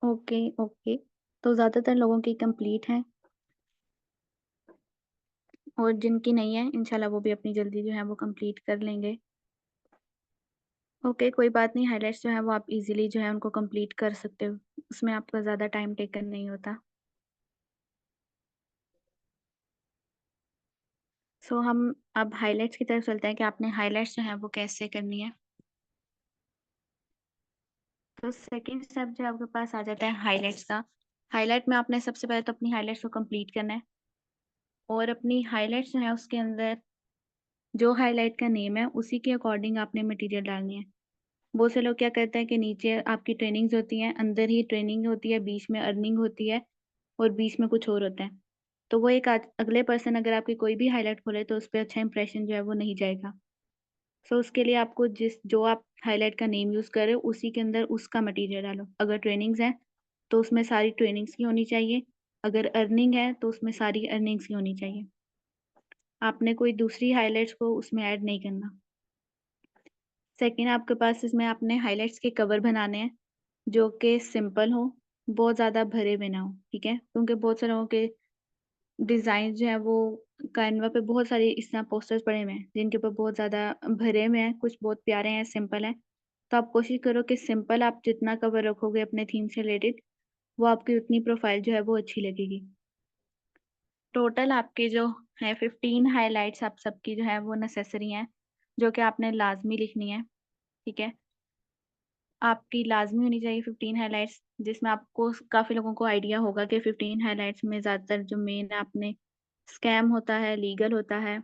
Okay okay. तो ज़्यादातर लोगों की कंप्लीट हैं और जिनकी नहीं है इंशाल्लाह वो भी अपनी जल्दी जो है वो कंप्लीट कर लेंगे। ओके, कोई बात नहीं, हाइलाइट्स जो है वो आप इजीली जो है उनको कंप्लीट कर सकते हो। उसमें आपका ज़्यादा टाइम टेकन नहीं होता। सो हम अब हाइलाइट्स की तरफ चलते हैं कि आपने हाइलाइट्स जो है वो कैसे करनी है। तो सेकंड स्टेप जो आपके पास आ जाता है हाइलाइट्स का। हाइलाइट में आपने सबसे पहले तो अपनी हाइलाइट्स को कंप्लीट करना है और अपनी हाइलाइट्स जो है उसके अंदर जो हाइलाइट का नेम है उसी के अकॉर्डिंग आपने मटेरियल डालनी है। बहुत से लोग क्या करते हैं कि नीचे आपकी ट्रेनिंग्स होती हैं, अंदर ही ट्रेनिंग होती है, बीच में अर्निंग होती है और बीच में कुछ और होता है। तो वो एक अगले पर्सन अगर आपकी कोई भी हाइलाइट खोले तो उस पे अच्छा इंप्रेशन जो है वो नहीं जाएगा। सो उसके लिए आपको जो आप हाइलाइट का नेम यूज़ कर रहे हो उसी के अंदर उसका मटेरियल डालो। अगर ट्रेनिंग्स है तो उसमें सारी ट्रेनिंग्स की होनी चाहिए। अगर अर्निंग है तो उसमें सारी अर्निंग्स की होनी चाहिए। आपने कोई दूसरी हाइलाइट्स को उसमें ऐड नहीं करना। सेकंड आपके पास इसमें आपने हाइलाइट्स के कवर बनाने हैं जो कि सिंपल हो, बहुत ज़्यादा भरे हुए ना हो, ठीक है? क्योंकि बहुत से लोगों के डिज़ाइन जो है वो कैनवा पे बहुत सारे इस तरह पोस्टर्स पड़े हुए हैं जिनके ऊपर बहुत ज़्यादा भरे हुए हैं, कुछ बहुत प्यारे हैं, सिंपल हैं। तो आप कोशिश करो कि सिंपल आप जितना कवर रखोगे अपने थीम से रिलेटेड, वो आपकी उतनी प्रोफाइल जो है वो अच्छी लगेगी। टोटल आपके जो है 15 हाइलाइट्स आप सबकी जो है वो नेसेसरी हैं, जो कि आपने लाज़मी लिखनी है, ठीक है? आपकी लाज़मी होनी चाहिए 15 हाइलाइट्स, जिसमें आपको काफ़ी लोगों को आइडिया होगा कि 15 हाइलाइट्स में ज़्यादातर जो मेन आपने स्कैम होता है, लीगल होता है,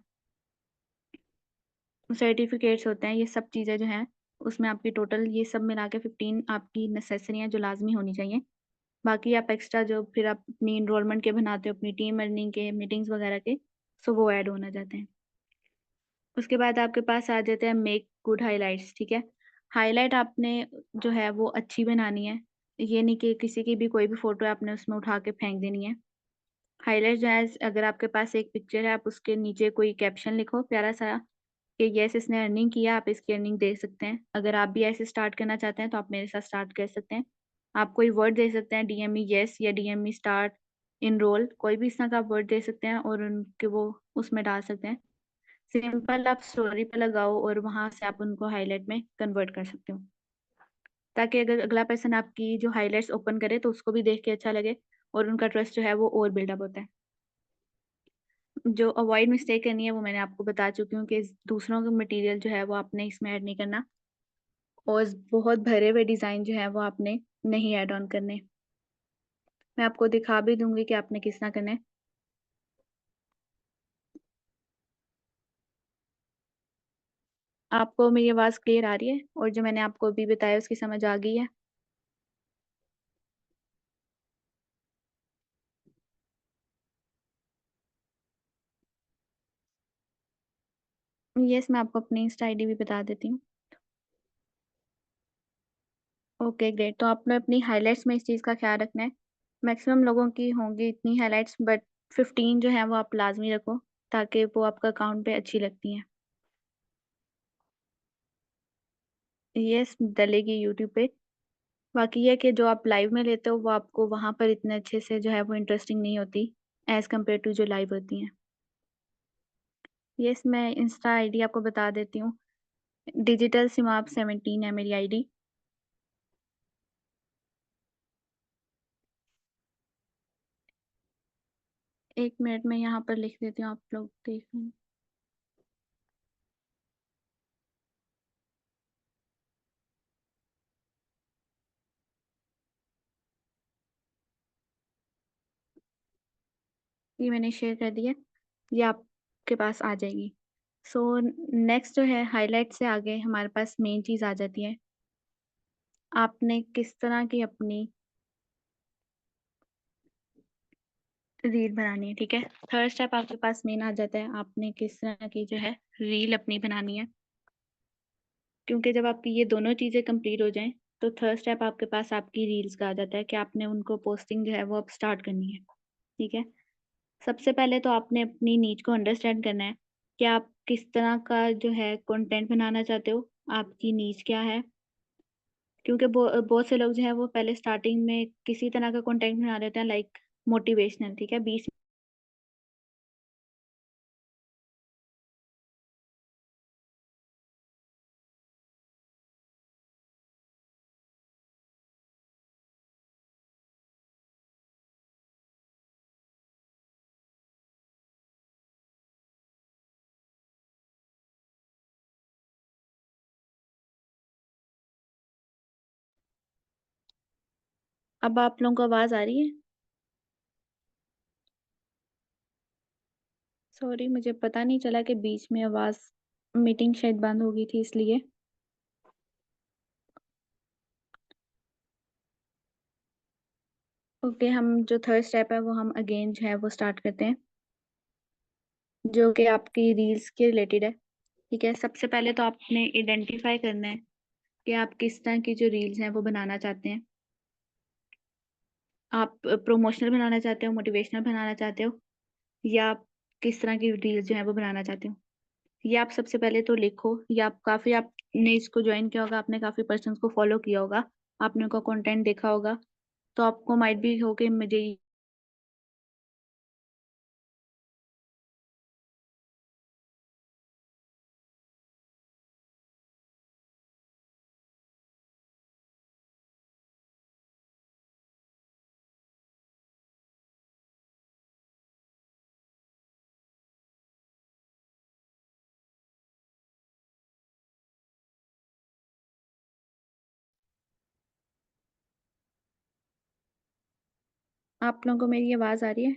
सर्टिफ़िकेट्स होते हैं, ये सब चीज़ें जो हैं, उसमें आपकी टोटल ये सब मिला के 15 आपकी नेसेसरी हैं, जो लाज़मी होनी चाहिए। बाकी आप एक्स्ट्रा जो फिर आप अपनी एनरोलमेंट के बनाते हो, अपनी टीम अर्निंग के, मीटिंग्स वगैरह के, सो वो ऐड होना जाते हैं। उसके बाद आपके पास आ जाते हैं मेक गुड हाइलाइट्स, ठीक है? हाइलाइट आपने जो है वो अच्छी बनानी है। ये नहीं कि किसी की भी कोई भी फ़ोटो है आपने उसमें उठा के फेंक देनी है। हाइलाइट जो है अगर आपके पास एक पिक्चर है आप उसके नीचे कोई कैप्शन लिखो प्यारा-सा कि येस इसने अर्निंग किया, आप इसकी अर्निंग देख सकते हैं। अगर आप भी ऐसे स्टार्ट करना चाहते हैं तो आप मेरे साथ स्टार्ट कर सकते हैं। आप कोई वर्ड दे सकते हैं डीएमई येस या डीएमई स्टार्ट, एनरोल, कोई भी इस तरह का आप वर्ड दे सकते हैं और उनके वो उसमें डाल सकते हैं। सिंपल आप स्टोरी पे लगाओ और वहाँ से आप उनको हाइलाइट में कन्वर्ट कर सकते हो। ताकि अगर अगला पर्सन आपकी जो हाइलाइट्स ओपन करे तो उसको भी देख के अच्छा लगे और उनका ट्रस्ट जो है वो और बिल्डअप होता है। जो अवॉइड मिस्टेक करनी है वो मैंने आपको बता चुकी हूँ कि दूसरों का मटेरियल जो है वो आपने इसमें ऐड नहीं करना और बहुत भरे हुए डिज़ाइन जो है वो आपने नहीं ऐड ऑन करने। मैं आपको दिखा भी दूँगी कि आपने किस तरह करना है। आपको मेरी आवाज़ क्लियर आ रही है और जो मैंने आपको अभी बताया उसकी समझ आ गई है? येस, मैं आपको अपनी इंस्टा आईडी भी बता देती हूँ। ओके ग्रेट, तो आपने अपनी हाइलाइट्स में इस चीज़ का ख़्याल रखना है। मैक्सिमम लोगों की होंगी इतनी हाइलाइट्स बट 15 जो है वो आप लाज़मी रखो ताकि वो आपका अकाउंट पे अच्छी लगती हैं। येस, डलेगी यूट्यूब पे। बाकी ये है कि जो आप लाइव में लेते हो वो आपको वहाँ पर इतने अच्छे से जो है वो इंटरेस्टिंग नहीं होती एज़ कम्पेयर टू जो लाइव होती हैं। येस, मैं इंस्टा आईडी आपको बता देती हूँ। डिजिटल सिमाप 17 है मेरी आईडी। 1 मिनट में यहाँ पर लिख देती हूँ, आप लोग देख लें। ये मैंने शेयर कर दिया, ये आपके पास आ जाएगी। सो नेक्स्ट जो है हाइलाइट से आगे हमारे पास मेन चीज़ आ जाती है। आपने किस तरह की अपनी रील बनानी है, ठीक है? थर्ड स्टेप आपके पास मेन आ जाता है, आपने किस तरह की जो है रील अपनी बनानी है। क्योंकि जब आपकी ये दोनों चीज़ें कंप्लीट हो जाएँ, तो थर्ड स्टेप आपके पास आपकी रील्स का आ जाता है कि आपने उनको पोस्टिंग जो है वो अब स्टार्ट करनी है, ठीक है? सबसे पहले तो आपने अपनी नीड को अंडरस्टैंड करना है कि आप किस तरह का जो है कंटेंट बनाना चाहते हो, आपकी नीड क्या है? क्योंकि बहुत से लोग जो है वो पहले स्टार्टिंग में किसी तरह का कंटेंट बना रहे होते हैं, लाइक मोटिवेशनल, ठीक है, बीच। अब आप लोगों को आवाज आ रही है? सॉरी, मुझे पता नहीं चला कि बीच में आवाज, मीटिंग शायद बंद हो गई थी इसलिए। ओके, हम जो थर्ड स्टेप है वो हम अगेन जो है वो स्टार्ट करते हैं, जो कि आपकी रील्स के रिलेटेड है। ठीक है, सबसे पहले तो आपने आइडेंटिफाई करना है कि आप किस तरह की जो रील्स हैं वो बनाना चाहते हैं। आप प्रोमोशनल बनाना चाहते हो, मोटिवेशनल बनाना चाहते हो, या आप किस तरह की रील्स जो है वो बनाना चाहते हो, ये आप सबसे पहले तो लिखो। या आप काफी, आपने इसको ज्वाइन किया होगा, आपने काफी पर्सन्स को फॉलो किया होगा, आपने उनका कंटेंट देखा होगा, तो आपको माइट भी हो कि मुझे आप लोगों को मेरी आवाज आ रही है?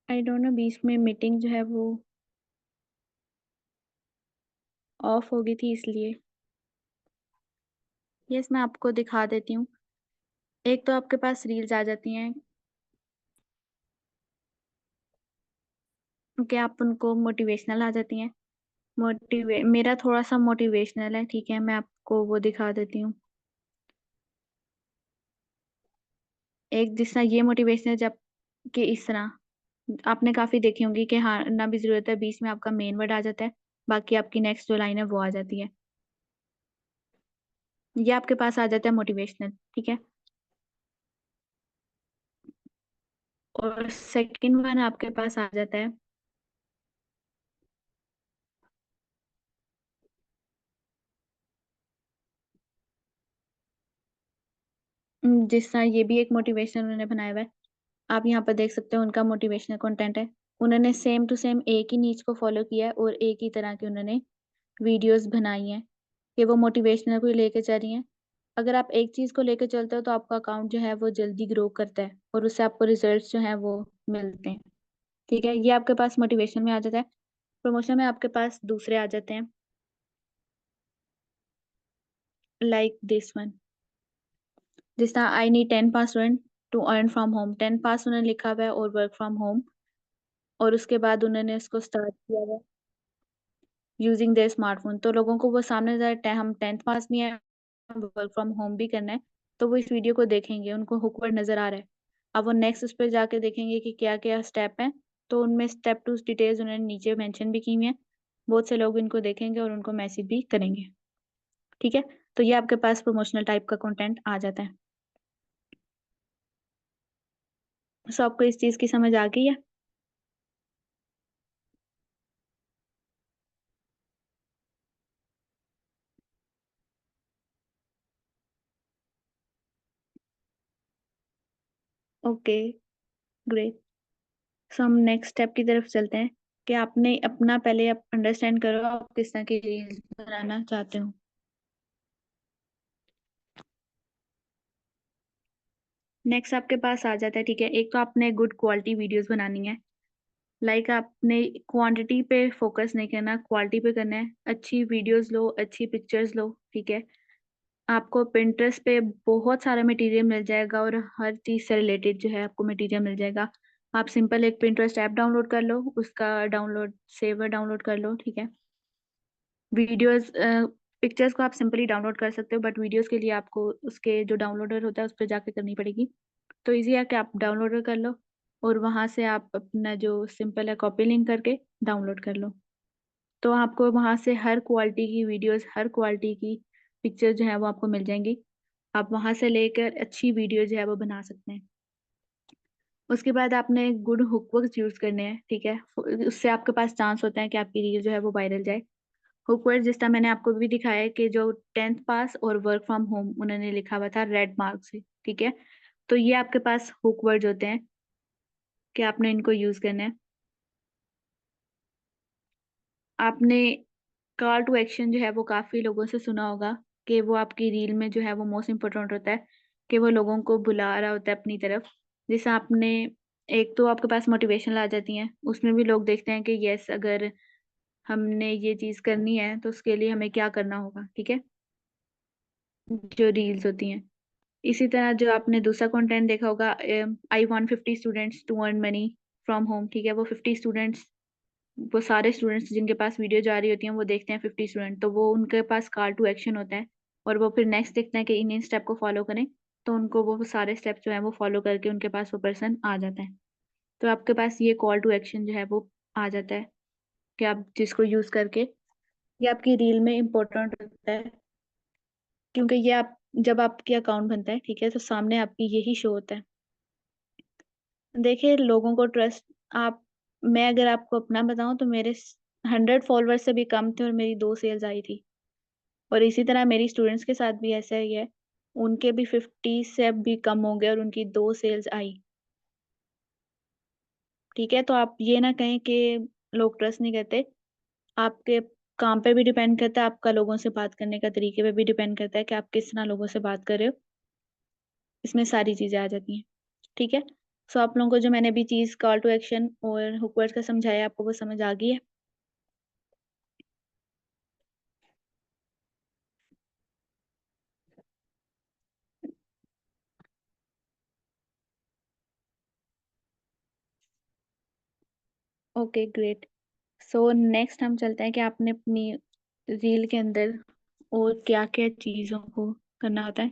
आई डोंट नो, बीच में मीटिंग जो है वो ऑफ हो गई थी इसलिए। यस, मैं आपको दिखा देती हूँ। एक तो आपके पास रील्स आ जाती हैं कि आप उनको मोटिवेशनल आ जाती हैं। मेरा थोड़ा सा मोटिवेशनल है, ठीक है, मैं आपको वो दिखा देती हूँ। एक जिस तरह ये मोटिवेशनल, जब कि इस तरह आपने काफी देखी होंगी कि हारना भी जरूरत है, बीच में आपका मेन वर्ड आ जाता है, बाकी आपकी नेक्स्ट जो लाइन है वो आ जाती है। ये आपके पास आ जाता है मोटिवेशनल, ठीक है। और सेकंड वन आपके पास आ जाता है जिस तरह ये भी एक मोटिवेशनल उन्होंने बनाया हुआ है। आप यहाँ पर देख सकते हो उनका मोटिवेशनल कंटेंट है। उन्होंने सेम टू सेम एक ही नीच को फॉलो किया है और एक ही तरह की उन्होंने वीडियोस बनाई हैं कि वो मोटिवेशनल को ही लेके चल रही हैं। अगर आप एक चीज को लेकर चलते हो तो आपका अकाउंट जो है वो जल्दी ग्रो करता है और उससे आपको रिजल्ट्स जो है वो मिलते हैं। ठीक है, ये आपके पास मोटिवेशन में आ जाता है। प्रमोशन में आपके पास दूसरे आ जाते हैं, लाइक दिस वन, जिस तरह I need 10 pass to earn from home. 10 pass उन्होंने लिखा हुआ है और वर्क फ्रॉम होम, और उसके बाद उन्होंने इसको स्टार्ट किया हुआ यूजिंग देयर स्मार्टफोन। तो लोगों को वो सामने हम 10th पास नहीं है, वर्क फ्रॉम होम भी करना है, तो वो इस वीडियो को देखेंगे, उनको हुकवर्ड नजर आ रहा है। अब वो नेक्स्ट उस पर जाके देखेंगे कि क्या क्या स्टेप हैं, तो उनमें स्टेप टू डिटेल्स उन्होंने नीचे मेंशन भी की हुई हैं। बहुत से लोग इनको देखेंगे और उनको मैसेज भी करेंगे। ठीक है, तो ये आपके पास प्रमोशनल टाइप का कंटेंट आ जाता है। सो आपको इस चीज की समझ आ गई है? Okay, great. सो हम नेक्स्ट स्टेप की तरफ चलते हैं कि आपने अपना पहले आप अंडरस्टैंड करो आप किस तरह की रील्स बनाना चाहते हो। नेक्स्ट आपके पास आ जाता है, ठीक है, एक तो आपने गुड क्वालिटी वीडियोस बनानी है। लाइक आपने क्वांटिटी पे फोकस नहीं करना, क्वालिटी पे करना है। अच्छी वीडियोस लो, अच्छी पिक्चर्स लो, ठीक है। आपको पिंटरेस्ट पे बहुत सारा मटेरियल मिल जाएगा और हर चीज से रिलेटेड जो है आपको मटेरियल मिल जाएगा। आप सिंपल एक पिंटरेस्ट ऐप डाउनलोड कर लो, उसका डाउनलोड सेवर डाउनलोड कर लो, ठीक है। वीडियोस, पिक्चर्स को आप सिंपली डाउनलोड कर सकते हो, बट वीडियोस के लिए आपको उसके जो डाउनलोडर होता है उस पर जाके करनी पड़ेगी। तो इजी है कि आप डाउनलोडर कर लो और वहां से आप अपना जो सिंपल है कॉपी लिंक करके डाउनलोड कर लो। तो आपको वहां से हर क्वालिटी की वीडियोस, हर क्वालिटी की पिक्चर जो है वो आपको मिल जाएंगी। आप वहां से लेकर अच्छी वीडियो जो है वो बना सकते हैं। उसके बाद आपने गुड हुकवर्ड्स यूज करने हैं, ठीक है। उससे आपके पास चांस होता है कि आपकी रील जो है वो वायरल जाए। हुकवर्ड जिस तरह मैंने आपको भी दिखाया है कि जो 10th पास और वर्क फ्रॉम होम उन्होंने लिखा हुआ था रेड मार्क से, ठीक है। तो ये आपके पास हुकवर्ड होते हैं कि आपने इनको यूज करना है। आपने कॉल टू एक्शन जो है वो काफी लोगों से सुना होगा कि वो आपकी रील में जो है वो मोस्ट इम्पोर्टेंट होता है, कि वो लोगों को बुला रहा होता है अपनी तरफ। जैसे आपने, एक तो आपके पास मोटिवेशनल आ जाती हैं, उसमें भी लोग देखते हैं कि यस, अगर हमने ये चीज करनी है तो उसके लिए हमें क्या करना होगा, ठीक है, जो रील्स होती हैं। इसी तरह जो आपने दूसरा कंटेंट देखा होगा, I want 50 students to earn money from home, ठीक है। वो 50 स्टूडेंट्स, वो सारे स्टूडेंट्स जिनके पास वीडियो जा रही होती हैं वो देखते हैं 50 स्टूडेंट, तो वो उनके पास कॉल टू एक्शन होता है। और वो फिर नेक्स्ट देखते हैं कि इन स्टेप को फॉलो करें, तो उनको वो सारे स्टेप जो है वो फॉलो करके उनके पास वो पर्सन आ जाता है। तो आपके पास ये कॉल टू एक्शन जो है वो आ जाता है, कि आप जिसको यूज करके ये आपकी रील में इम्पोर्टेंट होता है। क्योंकि ये आप, जब आपकी अकाउंट बनता है, ठीक है, तो सामने आपकी यही शो होता है। देखिए, लोगों को ट्रस्ट, आप, मैं अगर आपको अपना बताऊं तो मेरे 100 फॉलोअर्स से भी कम थे और मेरी 2 सेल्स आई थी। और इसी तरह मेरी स्टूडेंट्स के साथ भी ऐसा ही है, उनके भी 50 से भी कम हो गए और उनकी 2 सेल्स आई, ठीक है। तो आप ये ना कहें कि लोग ट्रस्ट नहीं करते। आपके काम पे भी डिपेंड करता है, आपका लोगों से बात करने का तरीके पे भी डिपेंड करता है कि आप किस तरह लोगों से बात कर रहे हो। इसमें सारी चीजें आ जाती हैं, ठीक है। सो आप लोगों को जो मैंने भी चीज कॉल टू एक्शन और हुक का समझाया, आपको वो समझ आ गई है। Okay, great. सो नेक्स्ट हम चलते हैं कि आपने अपनी रील के अंदर और क्या क्या चीजों को करना होता है,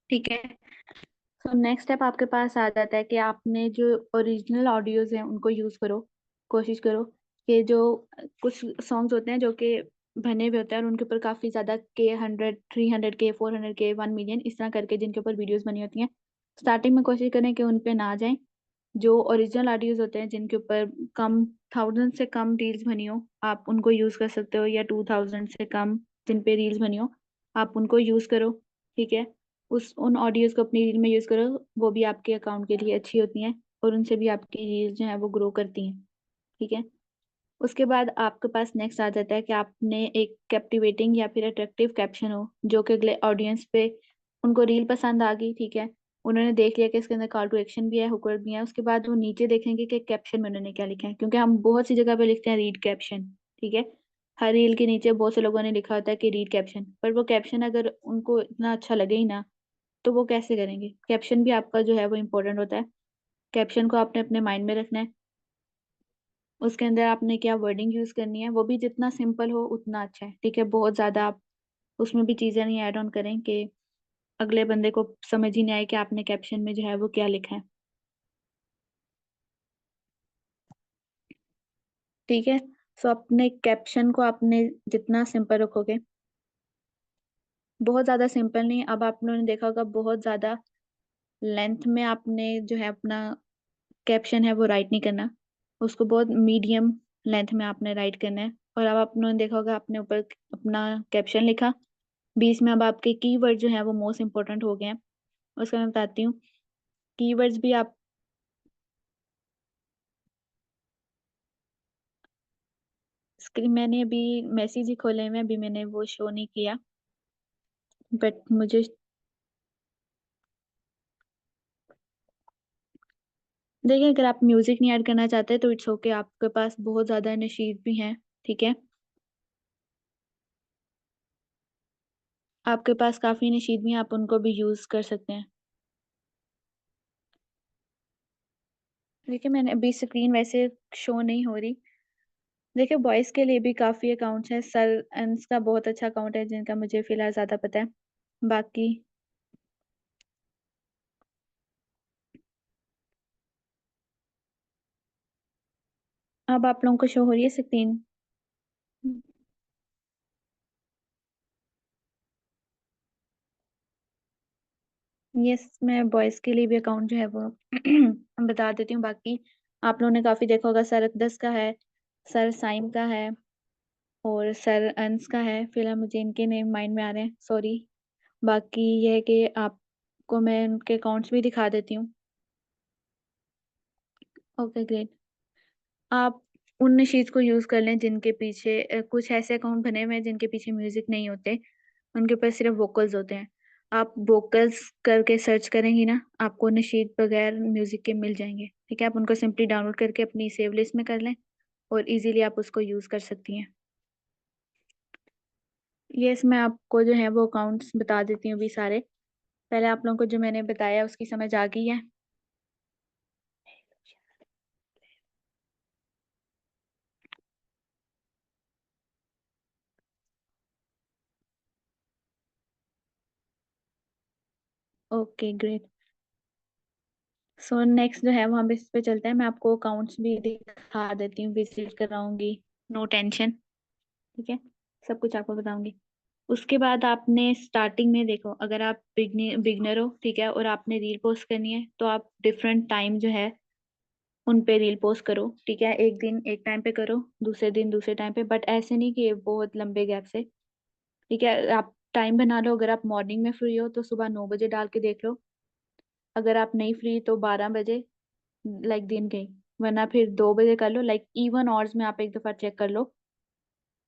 ठीक है। तो नेक्स्ट स्टेप आपके पास आ जाता है कि आपने जो ओरिजिनल ऑडियोज हैं उनको यूज करो। कोशिश करो कि जो कुछ सॉन्ग्स होते हैं जो कि बने हुए होते हैं और उनके ऊपर काफी ज्यादा के 100, 300 के, 400 के, 1 मिलियन इस तरह करके जिनके ऊपर वीडियोस बनी होती हैं, स्टार्टिंग में कोशिश करें कि उन पे ना जाएं। जो ओरिजिनल ऑडियोज होते हैं जिनके ऊपर कम, 1000 से कम रील्स बनी हो, आप उनको यूज कर सकते हो, या 2000 से कम जिन पे रील्स बनी हो, आप उनको यूज करो, ठीक है। उस उन ऑडियोज को अपनी रील में यूज करो, वो भी आपके अकाउंट के लिए अच्छी होती हैं और उनसे भी आपकी रील्स जो है वो ग्रो करती हैं, ठीक है। उसके बाद आपके पास नेक्स्ट आ जाता है कि आपने एक कैप्टिवेटिंग या फिर अट्रैक्टिव कैप्शन हो, जो कि अगले ऑडियंस पे, उनको रील पसंद आ गई, ठीक है, उन्होंने देख लिया कि इसके अंदर कॉल टू एक्शन भी है, हुकर भी है, उसके बाद वो नीचे देखेंगे कि कैप्शन में उन्होंने क्या लिखा है, क्योंकि हम बहुत सी जगह पे लिखते हैं रीड कैप्शन, ठीक है। हर रील के नीचे बहुत से लोगों ने लिखा होता है कि रीड कैप्शन, पर वो कैप्शन अगर उनको इतना अच्छा लगे ही ना, तो वो कैसे करेंगे। कैप्शन भी आपका जो है वो इम्पोर्टेंट होता है। कैप्शन को आपने अपने माइंड में रखना है। उसके अंदर आपने क्या वर्डिंग यूज करनी है, वो भी जितना सिंपल हो उतना अच्छा है, ठीक है। बहुत ज्यादा आप उसमें भी चीजें नहीं ऐड ऑन करें कि अगले बंदे को समझ ही नहीं आए कि आपने कैप्शन में जो है वो क्या लिखा है, ठीक है। सो अपने कैप्शन को आपने जितना सिंपल रखोगे, बहुत ज्यादा सिंपल नहीं, अब आप लोगों ने देखा होगा बहुत ज्यादा लेंथ में आपने जो है अपना कैप्शन है वो राइट नहीं करना, उसको बहुत मीडियम लेंथ में आपने राइट करना है। और अब आप लोगों ने देखा होगा आपने ऊपर अपना कैप्शन लिखा, बीच में अब आपके कीवर्ड जो है वो मोस्ट इंपॉर्टेंट हो गए हैं। उसका मैं बताती हूँ, कीवर्ड्स भी आप, स्क्रीन मैंने अभी मैसेज ही खोले हुए हैं, अभी मैंने वो शो नहीं किया, बट मुझे, देखिए, अगर आप म्यूजिक नहीं ऐड करना चाहते तो इट्स ओके, आपके पास बहुत ज्यादा नशीद भी हैं, ठीक है। आपके पास काफी नशीद भी हैं, आप उनको भी यूज कर सकते हैं। देखिए, मैंने अभी स्क्रीन वैसे शो नहीं हो रही। देखिए, बॉयज के लिए भी काफी अकाउंट्स हैं, सर एंस का बहुत अच्छा अकाउंट है जिनका मुझे फिलहाल ज्यादा पता है। बाकी अब आप लोगों को शो हो रही है स्क्रीन? यस, मैं बॉयज के लिए भी अकाउंट जो है वो बता देती हूँ। बाकी आप लोगों ने काफी देखा होगा, सर अकदस का है, सर साइम का है, और सर अंस का है। फिलहाल मुझे इनके नेम माइंड में आ रहे हैं, सॉरी। बाकी ये है कि आपको मैं उनके अकाउंट्स भी दिखा देती हूँ। Okay great. आप उन नशीद को यूज कर लें जिनके पीछे कुछ ऐसे अकाउंट बने हुए हैं जिनके पीछे म्यूजिक नहीं होते, उनके पास सिर्फ वोकल्स होते हैं। आप वोकल्स करके सर्च करेंगी ना, आपको नशीद बगैर म्यूजिक के मिल जाएंगे। ठीक है, आप उनको सिंपली डाउनलोड करके अपनी सेव लिस्ट में कर लें और इजीली आप उसको यूज कर सकती हैं। ये मैं आपको जो है वो अकाउंट्स बता देती हूँ अभी सारे। पहले आप लोगों को जो मैंने बताया उसकी समझ आ गई है? Okay great. सो नेक्स्ट जो है वो हम इस पे चलते हैं। मैं आपको अकाउंट्स भी दिखा देती हूँ, विजिट कराऊंगी, नो टेंशन। ठीक है, सब कुछ आपको बताऊंगी। उसके बाद आपने स्टार्टिंग में देखो, अगर आप बिगनर हो, ठीक है, और आपने रील पोस्ट करनी है, तो आप डिफरेंट टाइम जो है उन पे रील पोस्ट करो। ठीक है, एक दिन एक टाइम पे करो, दूसरे दिन दूसरे टाइम पे, बट ऐसे नहीं कि बहुत लंबे गैप से। ठीक है, आप टाइम बना लो। अगर आप मॉर्निंग में फ्री हो तो सुबह 9 बजे डाल के देख लो। अगर आप नहीं फ्री तो 12 बजे, लाइक दिन के ही। वरना फिर 2 बजे कर लो, लाइक इवन आवर्स में आप एक दफा चेक कर लो।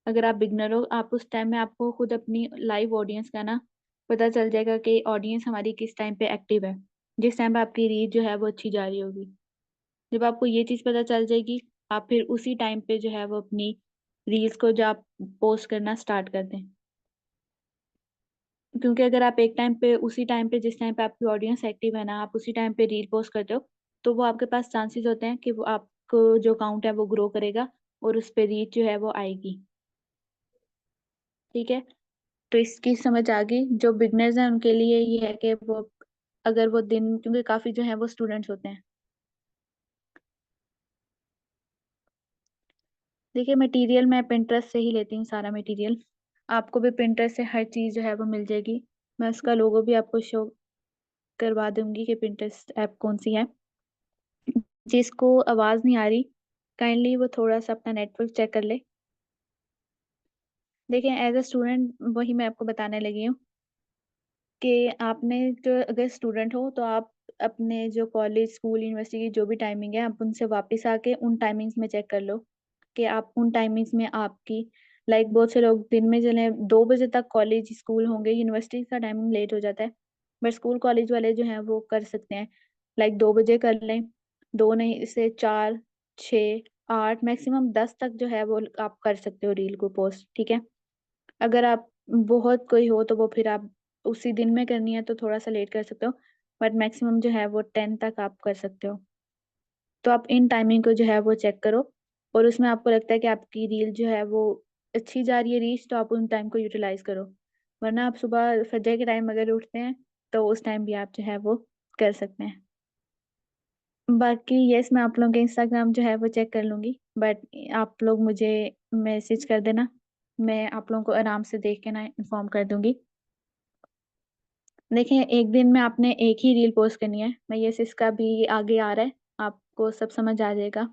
अगर आप बिगनर हो, आप उस टाइम में आपको खुद अपनी लाइव ऑडियंस का ना पता चल जाएगा कि ऑडियंस हमारी किस टाइम पे एक्टिव है, जिस टाइम पे आपकी रीच जो है वो अच्छी जा रही होगी। जब आपको ये चीज पता चल जाएगी, आप फिर उसी टाइम पे जो है वो अपनी रील्स को जो आप पोस्ट करना स्टार्ट कर दें। क्योंकि अगर आप एक टाइम पे, उसी टाइम पे जिस टाइम पे आपकी ऑडियंस एक्टिव है ना, आप उसी टाइम पे रील पोस्ट करते हो, तो वो आपके पास चांसेस होते हैं कि वो आपको जो अकाउंट है वो ग्रो करेगा और उस पे रीच जो है वो आएगी। ठीक है, तो इसकी समझ आ गई। जो बिगनर्स हैं उनके लिए ये है कि वो, अगर वो दिन, क्योंकि काफी जो है वो स्टूडेंट्स होते हैं। देखिए, मटेरियल मैं पिंटरेस्ट से ही लेती हूँ सारा मटेरियल। आपको भी पिंटरेस्ट से हर चीज जो है वो मिल जाएगी। मैं उसका लोगो भी आपको शो करवा दूंगी कि पिंटरेस्ट ऐप कौन सी है। जिसको आवाज नहीं आ रही, काइंडली वो थोड़ा सा अपना नेटवर्क चेक कर ले। देखिए, एज अ स्टूडेंट वही मैं आपको बताने लगी हूँ कि आपने जो, अगर स्टूडेंट हो तो आप अपने जो कॉलेज स्कूल यूनिवर्सिटी की जो भी टाइमिंग है, आप उनसे वापस आके उन टाइमिंग्स में चेक कर लो कि आप उन टाइमिंग्स में आपकी, लाइक बहुत से लोग दिन में चले 2 बजे तक कॉलेज स्कूल होंगे, यूनिवर्सिटी का टाइमिंग लेट हो जाता है, बट स्कूल कॉलेज वाले जो हैं वो कर सकते हैं। लाइक 2 बजे कर लें, दो नहीं से 4, 6, 8, मैक्सिमम 10 तक जो है वो आप कर सकते हो रील को पोस्ट। ठीक है, अगर आप बहुत कोई हो तो वो फिर आप उसी दिन में करनी है तो थोड़ा सा लेट कर सकते हो, बट मैक्सिमम जो है वो 10 तक आप कर सकते हो। तो आप इन टाइमिंग को जो है वो चेक करो, और उसमें आपको लगता है कि आपकी रील जो है वो अच्छी जा रही है रीच, तो आप उन टाइम को यूटिलाइज करो। वरना आप सुबह फजर के टाइम अगर उठते हैं तो उस टाइम भी आप जो है वो कर सकते हैं। बाकी यस, मैं आप लोगों के इंस्टाग्राम जो है वो चेक कर लूंगी, बट आप लोग मुझे मैसेज कर देना, मैं आप लोगों को आराम से देख के ना इन्फॉर्म कर दूंगी। देखिए, एक दिन में आपने एक ही रील पोस्ट करनी है। मैं यस, इसका भी आगे आ रहा है, आपको सब समझ आ जाएगा।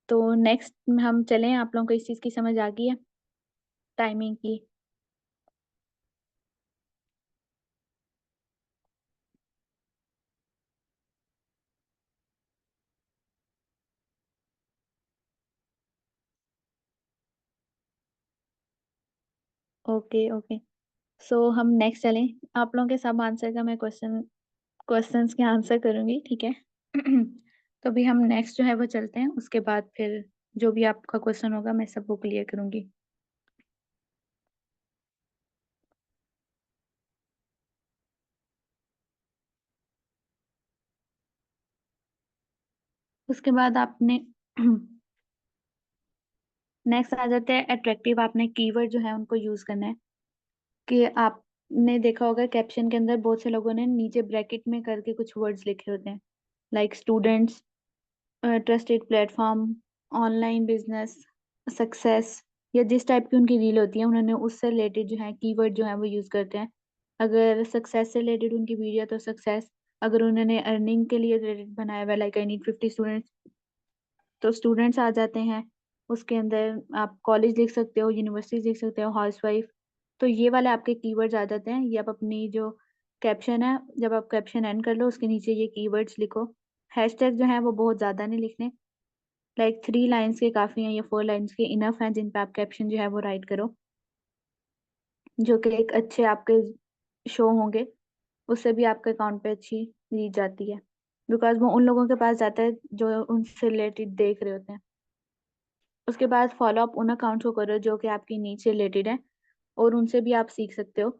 तो नेक्स्ट हम चलें, आप लोगों को इस चीज की समझ आ गई है, टाइमिंग की? Okay okay. सो हम नेक्स्ट चलें। आप लोगों के सब आंसर का मैं क्वेश्चंस के आंसर करूंगी, ठीक है? तो अभी हम नेक्स्ट जो है वो चलते हैं, उसके बाद फिर जो भी आपका क्वेश्चन होगा मैं सबको क्लियर करूंगी। उसके बाद आपने नेक्स्ट आ जाते हैं अट्रैक्टिव। आपने कीवर्ड जो है उनको यूज करना है कि आप ने देखा होगा कैप्शन के अंदर बहुत से लोगों ने नीचे ब्रैकेट में करके कुछ वर्ड्स लिखे होते हैं, like students, trusted platform, online business, success, या जिस टाइप की उनकी रील होती है उन्होंने उससे रिलेटेड जो है कीवर्ड जो है वो यूज करते हैं। अगर सक्सेस से रिलेटेड उनकी वीडियो तो सक्सेस, अगर उन्होंने अर्निंग के लिए रिलेटेड बनाया हुआ लाइक आई नीड 50 स्टूडेंट्स तो स्टूडेंट्स आ जाते हैं। उसके अंदर आप कॉलेज लिख सकते हो, यूनिवर्सिटीज लिख सकते हो, हाउसवाइफ, तो ये वाले आपके कीवर्ड्स आ जाते हैं। ये आप अपनी जो कैप्शन है, जब आप कैप्शन एंड कर लो उसके नीचे ये कीवर्ड्स लिखो। हैशटैग जो है वो बहुत ज्यादा नहीं लिखने, लाइक 3 लाइन्स के काफी हैं या 4 लाइन्स के इनफ हैं जिन पे आप कैप्शन जो है वो राइट करो, जो कि एक अच्छे आपके शो होंगे। उससे भी आपके अकाउंट पे अच्छी रीच जाती है, बिकॉज वो उन लोगों के पास जाता है जो उनसे रिलेटेड देख रहे होते हैं। उसके बाद फॉलो अप उन अकाउंट्स को करो जो कि आपकी नीड से रिलेटेड है और उनसे भी आप सीख सकते हो।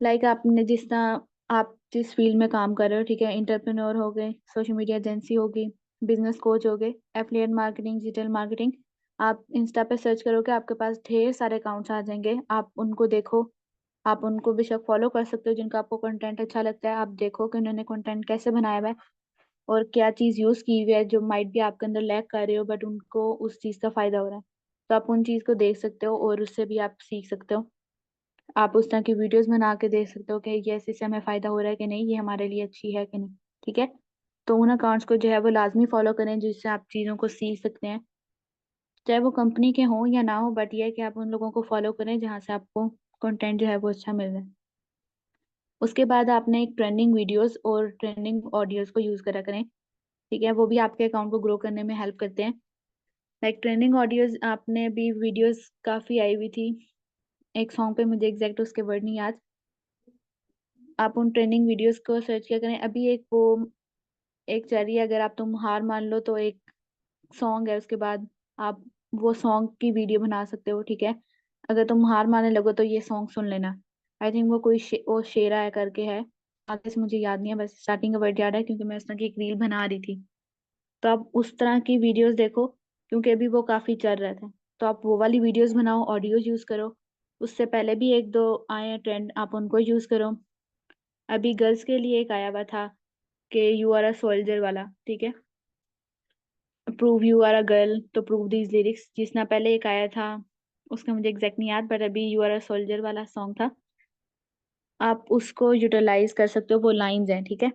लाइक आपने जिस तरह आप जिस फील्ड में काम कर रहे हो, ठीक है, इंटरप्रेन्योर हो गए, सोशल मीडिया एजेंसी होगी, बिजनेस कोच हो गए, एफिलिएट मार्केटिंग, डिजिटल मार्केटिंग, आप इंस्टा पे सर्च करोगे आपके पास ढेर सारे अकाउंट्स आ जाएंगे। आप उनको देखो, आप उनको बेशक फॉलो कर सकते हो जिनका आपको कंटेंट अच्छा लगता है। आप देखो कि उन्होंने कंटेंट कैसे बनाया हुआ है और क्या चीज यूज की हुई है जो माइट भी आपके अंदर लैक कर रहे हो बट उनको उस चीज का फायदा हो रहा है। तो आप उन चीज को देख सकते हो और उससे भी आप सीख सकते हो। आप उस तरह की वीडियोस बना के देख सकते हो कि ये इससे हमें फायदा हो रहा है कि नहीं, ये हमारे लिए अच्छी है कि नहीं। ठीक है, तो उन अकाउंट्स को जो है वो लाजमी फॉलो करें जिससे आप चीज़ों को सीख सकते हैं, चाहे वो कंपनी के हों या ना हो, बट ये है कि आप उन लोगों को फॉलो करें जहाँ से आपको कंटेंट जो है वो अच्छा मिल रहा है। उसके बाद आपने एक ट्रेंडिंग वीडियोस और ट्रेंडिंग ऑडियोज को यूज करा करें। ठीक है, वो भी आपके अकाउंट को ग्रो करने में हेल्प करते हैं। लाइक ट्रेंडिंग ऑडियोज, आपने भी वीडियोस काफी आई हुई थी एक सॉन्ग पे, मुझे एग्जैक्ट उसके वर्ड नहीं याद। आप उन ट्रेंडिंग वीडियोस को सर्च किया करें। अभी एक वो एक चल रही है, अगर आप तुम हार मान लो, तो एक सॉन्ग है, उसके बाद आप वो सॉन्ग की वीडियो बना सकते हो। ठीक है, अगर तुम हार मानने लगो तो ये सॉन्ग सुन लेना। आई थिंक वो कोई वो शेरा है करके है, आगे से मुझे याद नहीं है, बस स्टार्टिंग का वर्ड याद है क्योंकि मैं उस तरह की एक रील बना रही थी। तो आप उस तरह की वीडियोस देखो क्योंकि अभी वो काफी चल रहे थे, तो आप वो वाली वीडियोस बनाओ, ऑडियोज यूज करो। उससे पहले भी एक दो आए हैं ट्रेंड, आप उनको यूज करो। अभी गर्ल्स के लिए एक आया हुआ था कि यू आर अ सोल्जर वाला, ठीक है, prove you are a girl तो प्रूव दीज लिरिक्स, जिसना पहले एक आया था उसका मुझे एग्जैक्ट नहीं याद, बट अभी यू आर अ सोल्जर वाला सॉन्ग था, आप उसको यूटिलाइज कर सकते हो, वो लाइंस हैं। ठीक है,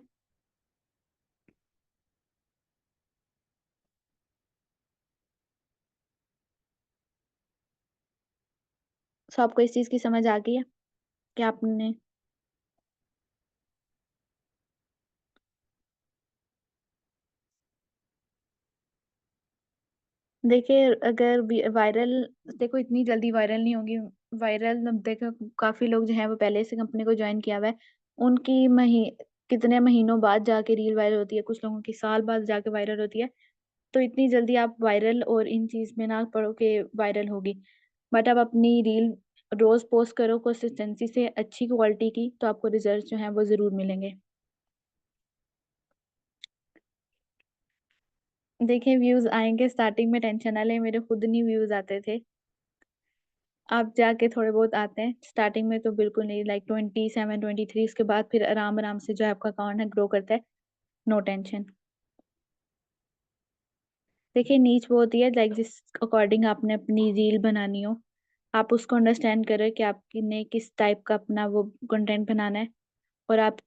सो आपको इस चीज की समझ आ गई है कि आपने, देखिए अगर वायरल, देखो इतनी जल्दी वायरल नहीं होगी। वायरल देखो काफी लोग जो है वो पहले से कंपनी को ज्वाइन किया हुआ है, उनकी कितने महीनों बाद जाके रील वायरल होती है, कुछ लोगों की साल बाद जाके वायरल होती है। तो इतनी जल्दी आप वायरल और इन चीज में ना पड़ो कि वायरल होगी, बट आप अपनी रील रोज पोस्ट करो कंसिस्टेंसी से, अच्छी क्वालिटी की, तो आपको रिजल्ट जो है वो जरूर मिलेंगे। देखिए व्यूज आएंगे, स्टार्टिंग में टेंशन ना लें, मेरे खुद नहीं व्यूज आते थे, अब जाके थोड़े बहुत आते हैं। स्टार्टिंग में तो बिल्कुल नहीं, लाइक 27 23, उसके बाद फिर आराम आराम से जो है आपका अकाउंट है ग्रो करता है, नो टेंशन। देखिए नीच वो होती है लाइक जिस अकॉर्डिंग आपने अपनी रील बनानी हो, आप उसको अंडरस्टैंड करें कि आपने किस टाइप का अपना वो कंटेंट बनाना है और आप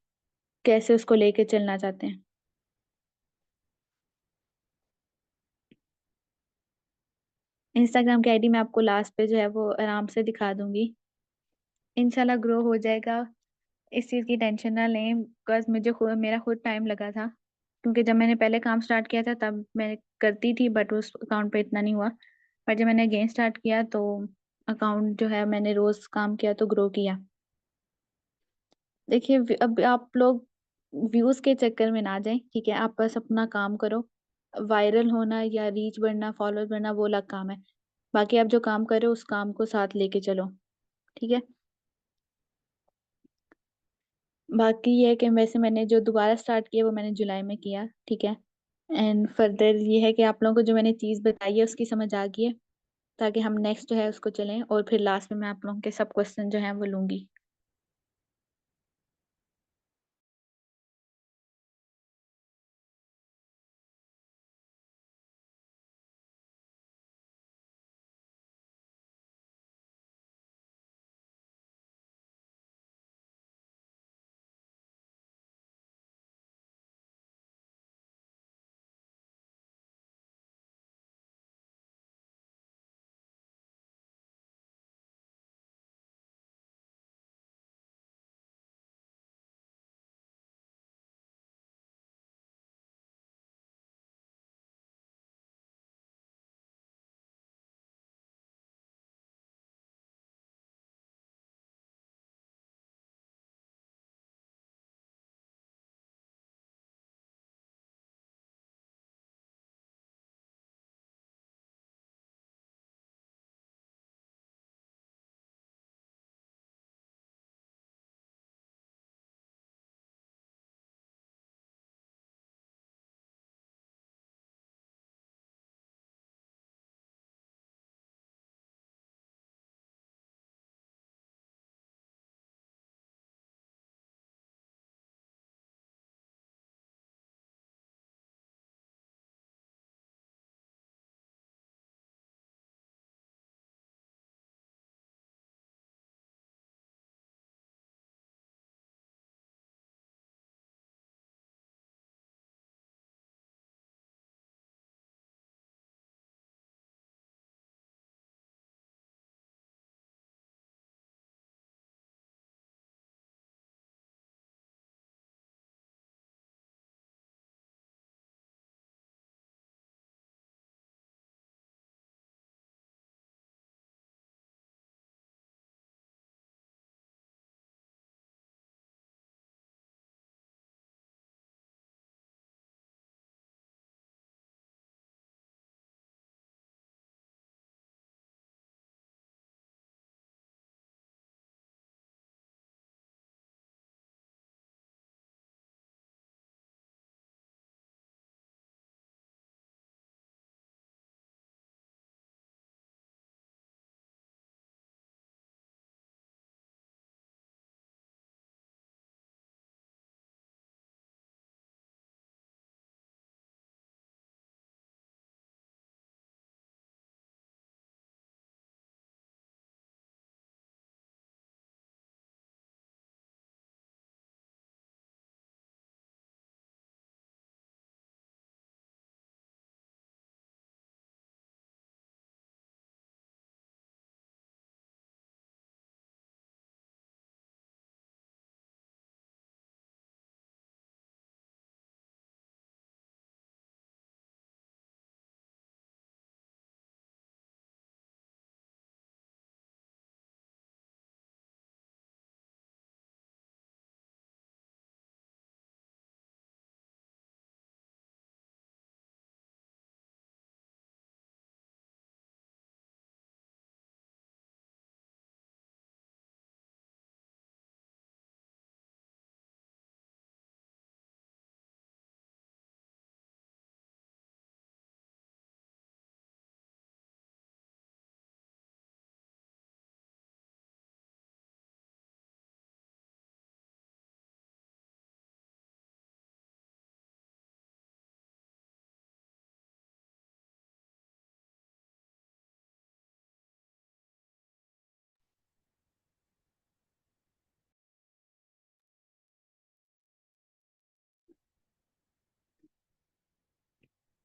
कैसे उसको लेके चलना चाहते हैं। इंस्टाग्राम की आईडी मैं आपको लास्ट पे जो है वो आराम से दिखा दूंगी, इंशाल्लाह ग्रो हो जाएगा। इस चीज़ की टेंशन ना लें, बिकॉज मेरा खुद टाइम लगा था, क्योंकि जब मैंने पहले काम स्टार्ट किया था तब मैं करती थी बट उस अकाउंट पे इतना नहीं हुआ, पर जब मैंने अगेन स्टार्ट किया तो अकाउंट जो है मैंने रोज काम किया तो ग्रो किया। देखिए अब आप लोग व्यूज के चक्कर में ना जाएं, ठीक है, आप बस अपना काम करो। वायरल होना या रीच बढ़ना, फॉलोअर बढ़ना वो अलग काम है, बाकी आप जो काम कर रहे हो उस काम को साथ लेके चलो। ठीक है, बाकी ये है कि वैसे मैंने जो दोबारा स्टार्ट किया वो मैंने जुलाई में किया। ठीक है, एंड फर्दर ये है कि आप लोगों को जो मैंने चीज़ बताई है उसकी समझ आ गई है, ताकि हम नेक्स्ट जो है उसको चलें, और फिर लास्ट में मैं आप लोगों के सब क्वेश्चन जो है वो लूंगी।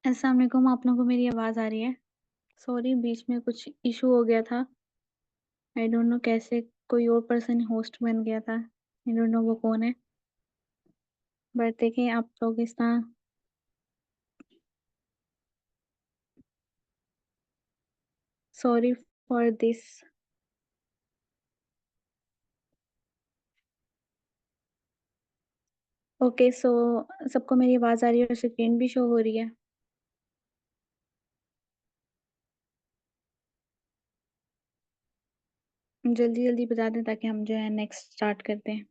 अस्सलाम वालेकुम, आप लोगों को मेरी आवाज़ आ रही है? सॉरी बीच में कुछ इशू हो गया था। आई डोंट नो कैसे कोई और पर्सन होस्ट बन गया था। आई डोंट नो वो कौन है। बट देखिए आप लोग इस तरह sorry for this. Okay so सबको मेरी आवाज़ आ रही है और स्क्रीन भी शो हो रही है? जल्दी-जल्दी बता दें ताकि हम जो है नेक्स्ट स्टार्ट करते हैं।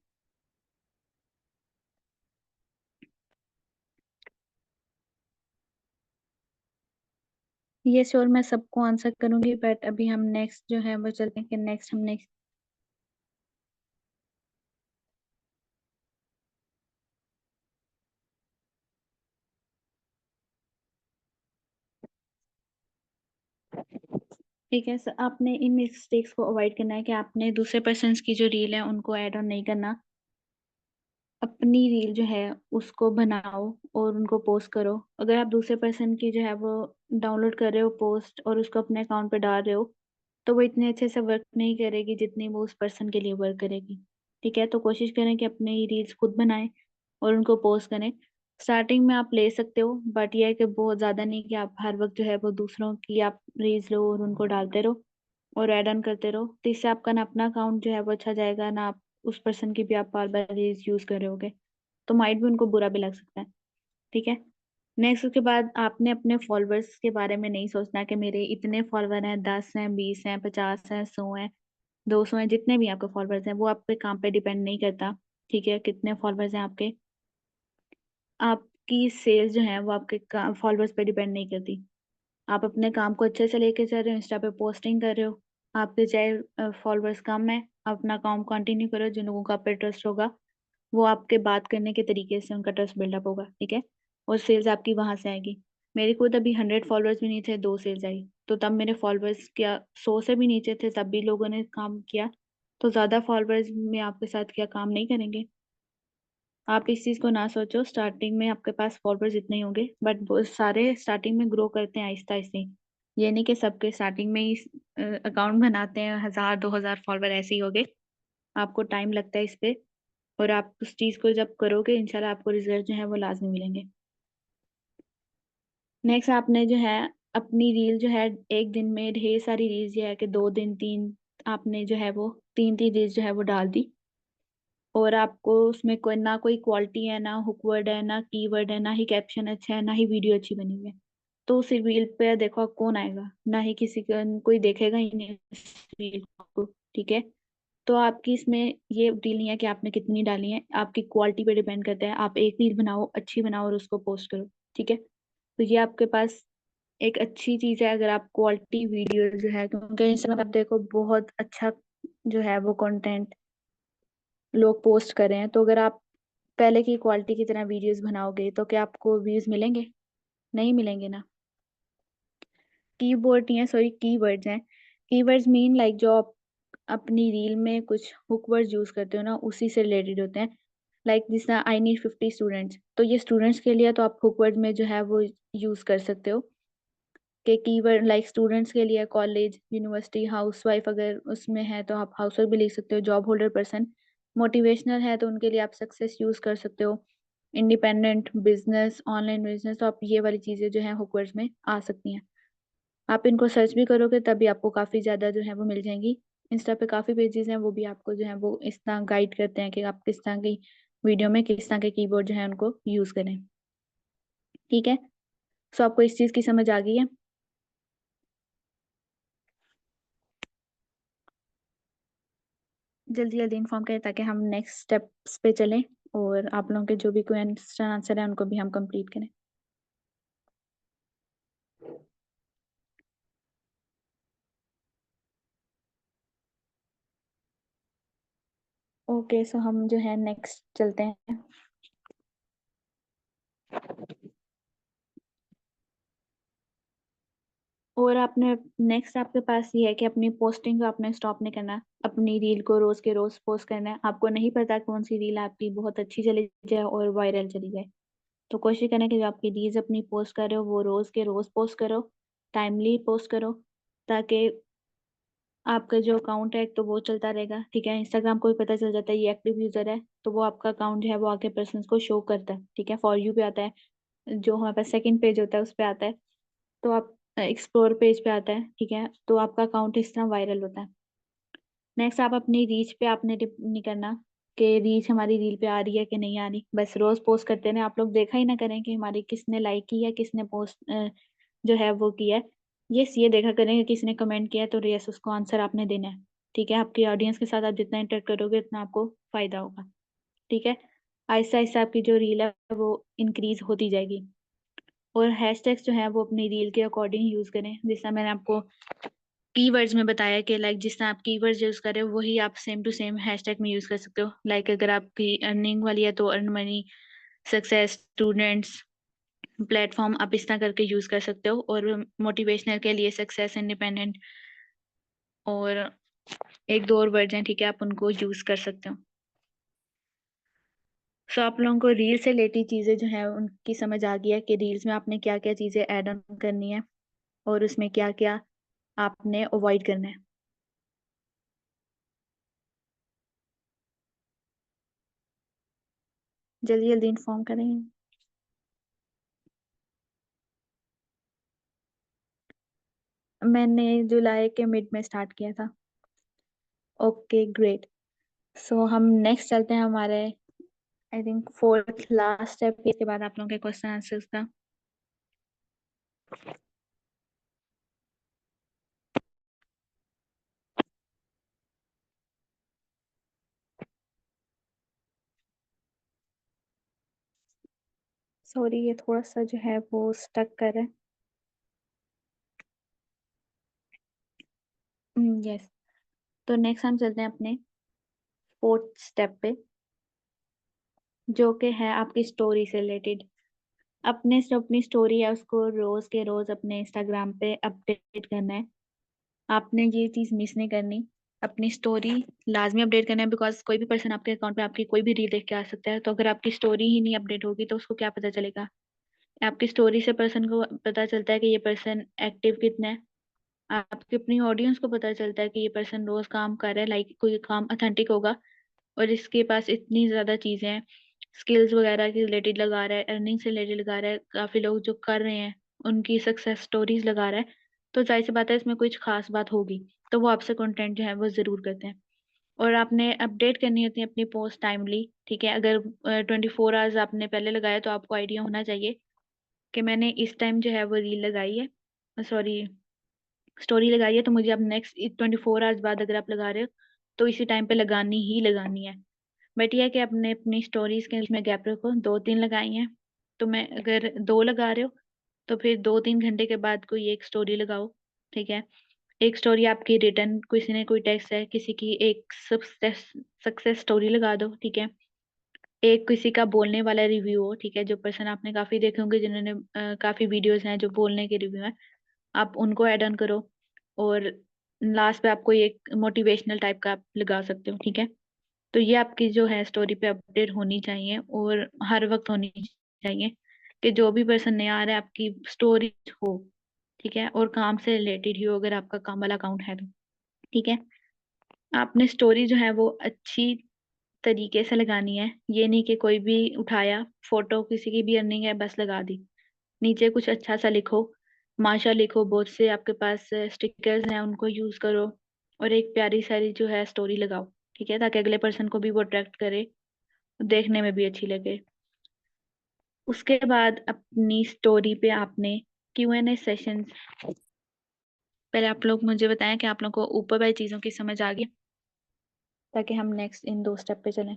येस श्योर मैं सबको आंसर करूँगी बट अभी हम नेक्स्ट जो है वो चलते हैं कि नेक्स्ट हम नेक्स्ट ठीक है, आपने इन मिस्टेक्स को अवॉइड करना है कि आपने दूसरे पर्सन्स की जो रील है उनको ऐड ऑन नहीं करना। अपनी रील जो है उसको बनाओ और उनको पोस्ट करो। अगर आप दूसरे पर्सन की जो है वो डाउनलोड कर रहे हो पोस्ट और उसको अपने अकाउंट पे डाल रहे हो, तो वो इतने अच्छे से वर्क नहीं करेगी जितनी वो उस पर्सन के लिए वर्क करेगी। ठीक है? तो कोशिश करें कि अपनी रील्स खुद बनाएँ और उनको पोस्ट करें। स्टार्टिंग में आप ले सकते हो बट ये है कि बहुत ज़्यादा नहीं कि आप हर वक़्त जो है वो दूसरों की आप रील्स लो और उनको डालते रहो और ऐड ऑन करते रहो। तो इससे आपका ना अपना अकाउंट जो है वो अच्छा जाएगा, ना आप उस पर्सन की भी आप बार-बार रील्स यूज़ कर रहे होगे। तो माइट भी उनको बुरा भी लग सकता है, ठीक है? नेक्स्ट उसके बाद आपने अपने फॉलोअर्स के बारे में नहीं सोचना कि मेरे इतने फॉलोवर हैं, 10 हैं, 20 हैं, 50 हैं, 100 हैं, 200 हैं, जितने भी आपके फॉलोवर्स हैं, वो आपके काम पे डिपेंड नहीं करता, ठीक है? कितने फॉलोवर्स हैं आपके। आपकी सेल्स जो है वो आपके का फॉलोवर्स पे डिपेंड नहीं करती। आप अपने काम को अच्छे से लेके चल रहे हो, इंस्टा पे पोस्टिंग कर रहे हो, आपके चाहे फॉलोवर्स कम हैं, आप अपना काम कंटिन्यू करो, जिन लोगों का आप पे ट्रस्ट होगा वो आपके बात करने के तरीके से उनका ट्रस्ट बिल्डअप होगा, ठीक है? और सेल्स आपकी वहाँ से आएगी। मेरे खुद अभी 100 फॉलोअर्स भी नहीं थे, 2 सेल्स आई। तो तब मेरे फॉलोअर्स क्या 100 से भी नीचे थे, तब भी लोगों ने काम किया। तो ज़्यादा फॉलोअर्स में आपके साथ क्या काम नहीं करेंगे? आप इस चीज़ को ना सोचो, स्टार्टिंग में आपके पास फॉलोअर्स इतने ही होंगे, बट वो सारे स्टार्टिंग में ग्रो करते हैं आहिस्ता-आहिस्ता ही। ये नहीं कि सबके स्टार्टिंग में ही अकाउंट बनाते हैं, 1000 2000 फॉलोवर ऐसे ही होंगे। आपको टाइम लगता है इस पे। और आप उस चीज़ को जब करोगे इंशाल्लाह आपको रिज़ल्ट जो है वो लाज़मी मिलेंगे। नेक्स्ट आपने जो है अपनी रील जो है 1 दिन में ढेर सारी रील्स ये है कि 2 दिन 3 आपने जो है वो 3-3 रील्स जो है वो डाल दी और आपको उसमें कोई ना कोई क्वालिटी है, ना हुक वर्ड है, ना कीवर्ड है, ना ही कैप्शन अच्छा है, ना ही वीडियो अच्छी बनी हुई है। तो उस रील पे देखो कौन आएगा? ना ही किसी का कोई देखेगा ही नहीं उस रील को, ठीक है? तो आपकी इसमें ये डील नहीं है कि आपने कितनी डाली है, आपकी क्वालिटी पे डिपेंड करता है। आप एक रील बनाओ, अच्छी बनाओ और उसको पोस्ट करो, ठीक है? तो ये आपके पास एक अच्छी चीज़ है अगर आप क्वालिटी वीडियो जो है क्योंकि इंस्टाग्राम आप देखो बहुत अच्छा जो है वो कंटेंट लोग पोस्ट कर रहे हैं। तो अगर आप पहले की क्वालिटी की तरह वीडियोज़ बनाओगे तो क्या आपको व्यूज़ मिलेंगे? नहीं मिलेंगे ना। कीवर्ड नहीं है सॉरी कीवर्ड्स हैं। कीवर्ड्स मीन लाइक जो आप अपनी रील में कुछ हुक वर्ड्स यूज़ करते हो ना, उसी से रिलेटेड होते हैं। लाइक जिस तरह आई नीड 50 स्टूडेंट्स, तो ये स्टूडेंट्स के लिए तो आप हुक वर्ड में जो है वो यूज़ कर सकते हो कि कीवर्ड लाइक स्टूडेंट्स के लिए कॉलेज, यूनिवर्सिटी, हाउसवाइफ अगर उसमें है तो आप हाउसवाइफ भी लिख सकते हो, जॉब होल्डर पर्सन। मोटिवेशनल है तो उनके लिए आप सक्सेस यूज़ कर सकते हो। इंडिपेंडेंट, बिज़नेस, ऑनलाइन बिज़नेस तो आप ये वाली चीज़ें जो हैं हुक वर्ड्स में आ सकती हैं। आप इनको सर्च भी करोगे तभी आपको काफ़ी ज़्यादा जो है वो मिल जाएँगी। इंस्टा पे काफ़ी पेजेज़ हैं, वो भी आपको जो है वो इस तरह गाइड करते हैं कि आप किस तरह की वीडियो में किस तरह के कीवर्ड जो है उनको यूज़ करें। ठीक है? सो आपको इस चीज़ की समझ आ गई है? जल्दी-जल्दी इन्फॉर्म करें ताकि हम नेक्स्ट स्टेप्स पे चलें और आप लोगों के जो भी क्वेश्चन आंसर हैं उनको भी हम कंप्लीट करें। ओके सो हम जो है नेक्स्ट चलते हैं। और आपने नेक्स्ट आपके पास ये है कि अपनी पोस्टिंग को आपने स्टॉप नहीं करना। अपनी रील को रोज़ के रोज़ पोस्ट करना है। आपको नहीं पता कौन-सी रील आपकी बहुत अच्छी चली जाए और वायरल चली जाए। तो कोशिश करें कि जो आपकी रील्स अपनी पोस्ट कर रहे हो वो रोज के रोज पोस्ट करो, टाइमली पोस्ट करो, ताकि आपका जो अकाउंट है एक तो वो चलता रहेगा, ठीक है। इंस्टाग्राम को भी पता चल जाता है ये एक्टिव यूजर है, तो वो आपका अकाउंट जो है वो आगे पर्सन को शो करता है, ठीक है। फॉर यू पे आता है, जो हमारे पास सेकंड पेज होता है उस पे आता है, तो आप एक्सप्लोर पेज पे आता है, ठीक है। तो आपका अकाउंट इस तरह वायरल होता है। नेक्स्ट आप अपनी रीच पे आपने टिप नहीं करना कि रीच हमारी रील पे आ रही है कि नहीं आ रही, बस रोज पोस्ट करते रहे। आप लोग देखा ही ना करें कि हमारी किसने लाइक की है, किसने पोस्ट जो है वो किया है। ये देखा करें कि किसने कमेंट किया है, तो यस उसको आंसर आपने देना है, ठीक है। आपकी ऑडियंस के साथ आप जितना इंटरेक्ट करोगे उतना आपको फायदा होगा, ठीक है। आहिस्ता आहिस्ता आपकी जो रील है वो इंक्रीज होती जाएगी। और हैशटैग्स जो है वो अपनी रील के अकॉर्डिंग यूज करें, जैसा मैंने आपको कीवर्ड्स में बताया कि लाइक जिस तरह आप कीवर्ड्स यूज कर रहे हो वही आप सेम टू सेम हैशटैग में यूज कर सकते हो। लाइक अगर आपकी अर्निंग वाली है तो earn money, success, students, platform, आप इस तरह करके यूज कर सकते हो। और मोटिवेशनल के लिए सक्सेस, इंडिपेंडेंट और एक दो और वर्ड हैं, ठीक है, आप उनको यूज कर सकते हो। सो आप लोगों को रील से रिलेटेड चीजें जो है उनकी समझ आ गई है कि रील्स में आपने क्या क्या चीजें ऐड ऑन करनी है और उसमें क्या क्या आपने अवॉइड करना है। जल्दी जल्दी इन्फॉर्म करेंगे। मैंने जुलाई के मिड में स्टार्ट किया था। Okay great. सो हम नेक्स्ट चलते हैं हमारे I think fourth last step के बाद आप लोगों के क्वेश्चन आंसर्स का। सॉरी ये थोड़ा सा जो है वो स्टक कर है। यस। तो नेक्स्ट हम चलते हैं अपने फोर्थ स्टेप पे, जो कि है आपकी स्टोरी से रिलेटेड। अपने जो अपनी स्टोरी है उसको रोज के रोज अपने इंस्टाग्राम पे अपडेट करना है। आपने ये चीज मिस नहीं करनी। अपनी स्टोरी लाजमी अपडेट करना है, बिकॉज कोई भी पर्सन आपके अकाउंट पे आपकी कोई भी रील देख के आ सकता है। तो अगर आपकी स्टोरी ही नहीं अपडेट होगी तो उसको क्या पता चलेगा। आपकी स्टोरी से पर्सन को पता चलता है कि ये पर्सन एक्टिव कितना है। आपकी अपनी ऑडियंस को पता चलता है कि ये पर्सन रोज काम कर रहा है, लाइक कोई काम अथेंटिक होगा और इसके पास इतनी ज्यादा चीजें हैं, स्किल्स वगैरह के रिलेटेड लगा रहा है, अर्निंग से रिलेटेड लगा रहा है, काफी लोग जो कर रहे हैं उनकी सक्सेस स्टोरीज लगा रहा है। तो जाहिर सी बात है इसमें कुछ खास बात होगी, तो वो आपसे कंटेंट जो है वो जरूर करते हैं। और आपने अपडेट करनी होती है अपनी पोस्ट टाइमली, ठीक है। अगर 24 आवर्स आपने पहले लगाया तो आपको आइडिया होना चाहिए कि मैंने इस टाइम जो है वो रील लगाई है, सॉरी स्टोरी लगाई है, तो मुझे अब नेक्स्ट 24 आवर्स बाद अगर आप लगा रहे हो तो इसी टाइम पे लगानी ही लगानी है। बट ये है कि अपने अपनी स्टोरीज के में गैप रखो। 2-3 लगाई हैं तो मैं अगर 2 लगा रहे हो तो फिर 2-3 घंटे के बाद कोई एक स्टोरी लगाओ, ठीक है। एक स्टोरी आपकी रिटर्न, किसी ने कोई टेक्स्ट है, किसी की एक सक्सेस सक्सेस स्टोरी लगा दो, ठीक है। एक किसी का बोलने वाला रिव्यू हो, ठीक है। जो पर्सन आपने काफी देखे होंगे जिन्होंने काफी वीडियोस हैं जो बोलने के रिव्यू हैं, आप उनको ऐड ऑन करो। और लास्ट पे आपको एक मोटिवेशनल टाइप का आप लगा सकते हो, ठीक है। तो ये आपकी जो है स्टोरी पे अपडेट होनी चाहिए और हर वक्त होनी चाहिए कि जो भी पर्सन नया आ रहा है आपकी स्टोरी हो, ठीक है। और काम से रिलेटेड ही हो अगर आपका काम वाला अकाउंट है तो, ठीक है। आपने स्टोरी जो है वो अच्छी तरीके से लगानी है। ये नहीं कि कोई भी उठाया फोटो, किसी की भी अर्निंग है बस लगा दी। नीचे कुछ अच्छा सा लिखो, माशा लिखो, बहुत से आपके पास स्टिकर्स हैं उनको यूज करो। और एक प्यारी सारी जो है स्टोरी लगाओ, ठीक है, ताकि अगले पर्सन को भी वो अट्रैक्ट करे, देखने में भी अच्छी लगे। उसके बाद अपनी स्टोरी पे आपने Q&A सेशंस। पहले आप लोग मुझे बताएं कि आप लोगों को ऊपर वाली चीजों की समझ आ गई, ताकि हम नेक्स्ट इन 2 स्टेप पे चलें।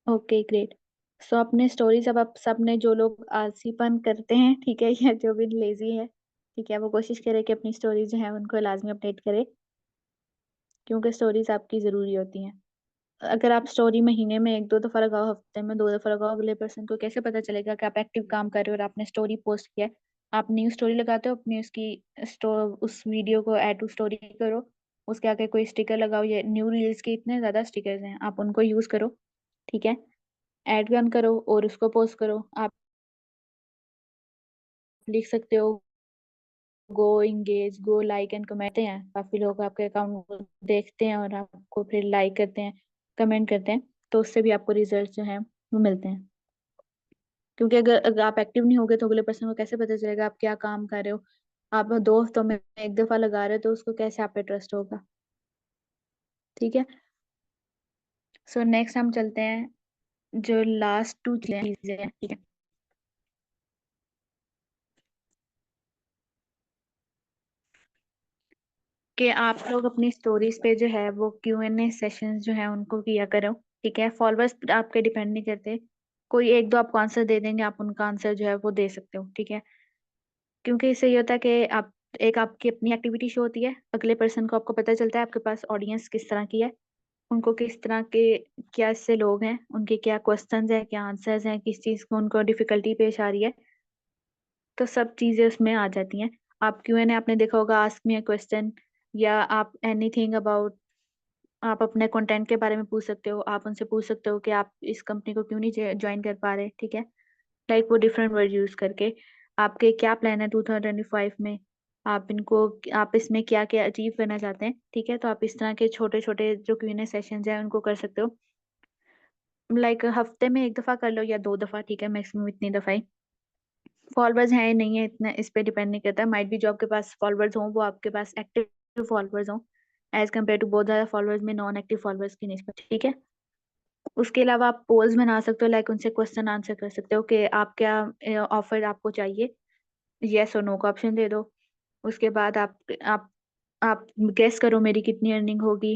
Okay great. सो अपने स्टोरीज अब आप सबने, जो लोग आलसीपन करते हैं, ठीक है, या जो भी लेजी है, ठीक है, वो कोशिश करे कि अपनी स्टोरीज जो है उनको लाजमी अपडेट करे। क्योंकि स्टोरीज आपकी जरूरी होती हैं। अगर आप स्टोरी महीने में एक दो दफा लगाओ, हफ्ते में दो दफा लगाओ, अगले पर्सन को कैसे पता चलेगा कि आप एक्टिव काम कर रहे हो और आपने स्टोरी पोस्ट किया है। आप न्यू स्टोरी लगाते हो, अपनी उसकी उस वीडियो को ऐड टू स्टोरी करो, उसके आगे कोई स्टिकर लगाओ। ये न्यू रील्स के इतने ज्यादा स्टिकर्स हैं, आप उनको यूज करो, ठीक है। ऐड रन करो और उसको पोस्ट करो। आप लिख सकते हो go engage, go like and comment हैं। काफी लोग आपके अकाउंट को देखते हैं और आपको फिर लाइक करते हैं, कमेंट करते हैं, तो उससे भी आपको रिजल्ट जो है वो मिलते हैं। क्योंकि अगर आप एक्टिव नहीं होगे तो अगले पर्सन को कैसे पता चलेगा आप क्या काम कर रहे हो। आप दोस्तों में एक दफा लगा रहे हो तो उसको कैसे आप पे ट्रस्ट होगा, ठीक है। सो नेक्स्ट हम चलते हैं जो लास्ट टू चीजें हैं, ठीक है। कि आप लोग अपनी स्टोरीज पे जो है वो Q&A सेशंस जो है उनको किया करो, ठीक है। फॉलोअर्स आपके डिपेंड नहीं करते, कोई एक दो आपको आंसर दे देंगे, आप उनका आंसर जो है वो दे सकते हो, ठीक है। क्योंकि इससे ये होता है कि आप एक आपकी अपनी एक्टिविटी शो होती है, अगले पर्सन को आपको पता चलता है आपके पास ऑडियंस किस तरह की है, उनको किस तरह के क्या इससे लोग हैं, उनके क्या क्वेश्चंस हैं, क्या आंसर्स हैं, किस चीज को उनको डिफिकल्टी पेश आ रही है, तो सब चीजें उसमें आ जाती हैं। आप Q&A आपने देखा होगा, आस्क मी अ क्वेश्चन, या आप एनीथिंग अबाउट, आप अपने कंटेंट के बारे में पूछ सकते हो, आप उनसे पूछ सकते हो कि आप इस कंपनी को क्यों नहीं ज्वाइन कर पा रहे, ठीक है। लाइक वो डिफरेंट वर्ड यूज करके आपके क्या प्लान है 2025 में, आप इनको, आप इसमें क्या क्या अचीव करना चाहते हैं, ठीक है। तो आप इस तरह के छोटे छोटे जो Q&A सेशन है उनको कर सकते हो। लाइक हफ्ते में एक दफा कर लो या दो दफा, ठीक है, मैक्सिमम इतनी दफा ही। फॉलोअर्स हैं नहीं है इतना, इस पे डिपेंड नहीं करता। माइट भी जो आपके पास फॉलोअर्स हों वो आपके पास एक्टिव फॉलोअर्स हों, एज कम्पेयर टू बहुत ज्यादा फॉलोअर्स में नॉन एक्टिव फॉलोअर्स की निस्बत, ठीक है। उसके अलावा आप पोल्स बना सकते हो, लाइक उनसे क्वेश्चन आंसर कर सकते हो कि आप क्या ऑफर आपको चाहिए, यस और नो का ऑप्शन दे दो। उसके बाद आप गेस करो मेरी कितनी अर्निंग होगी,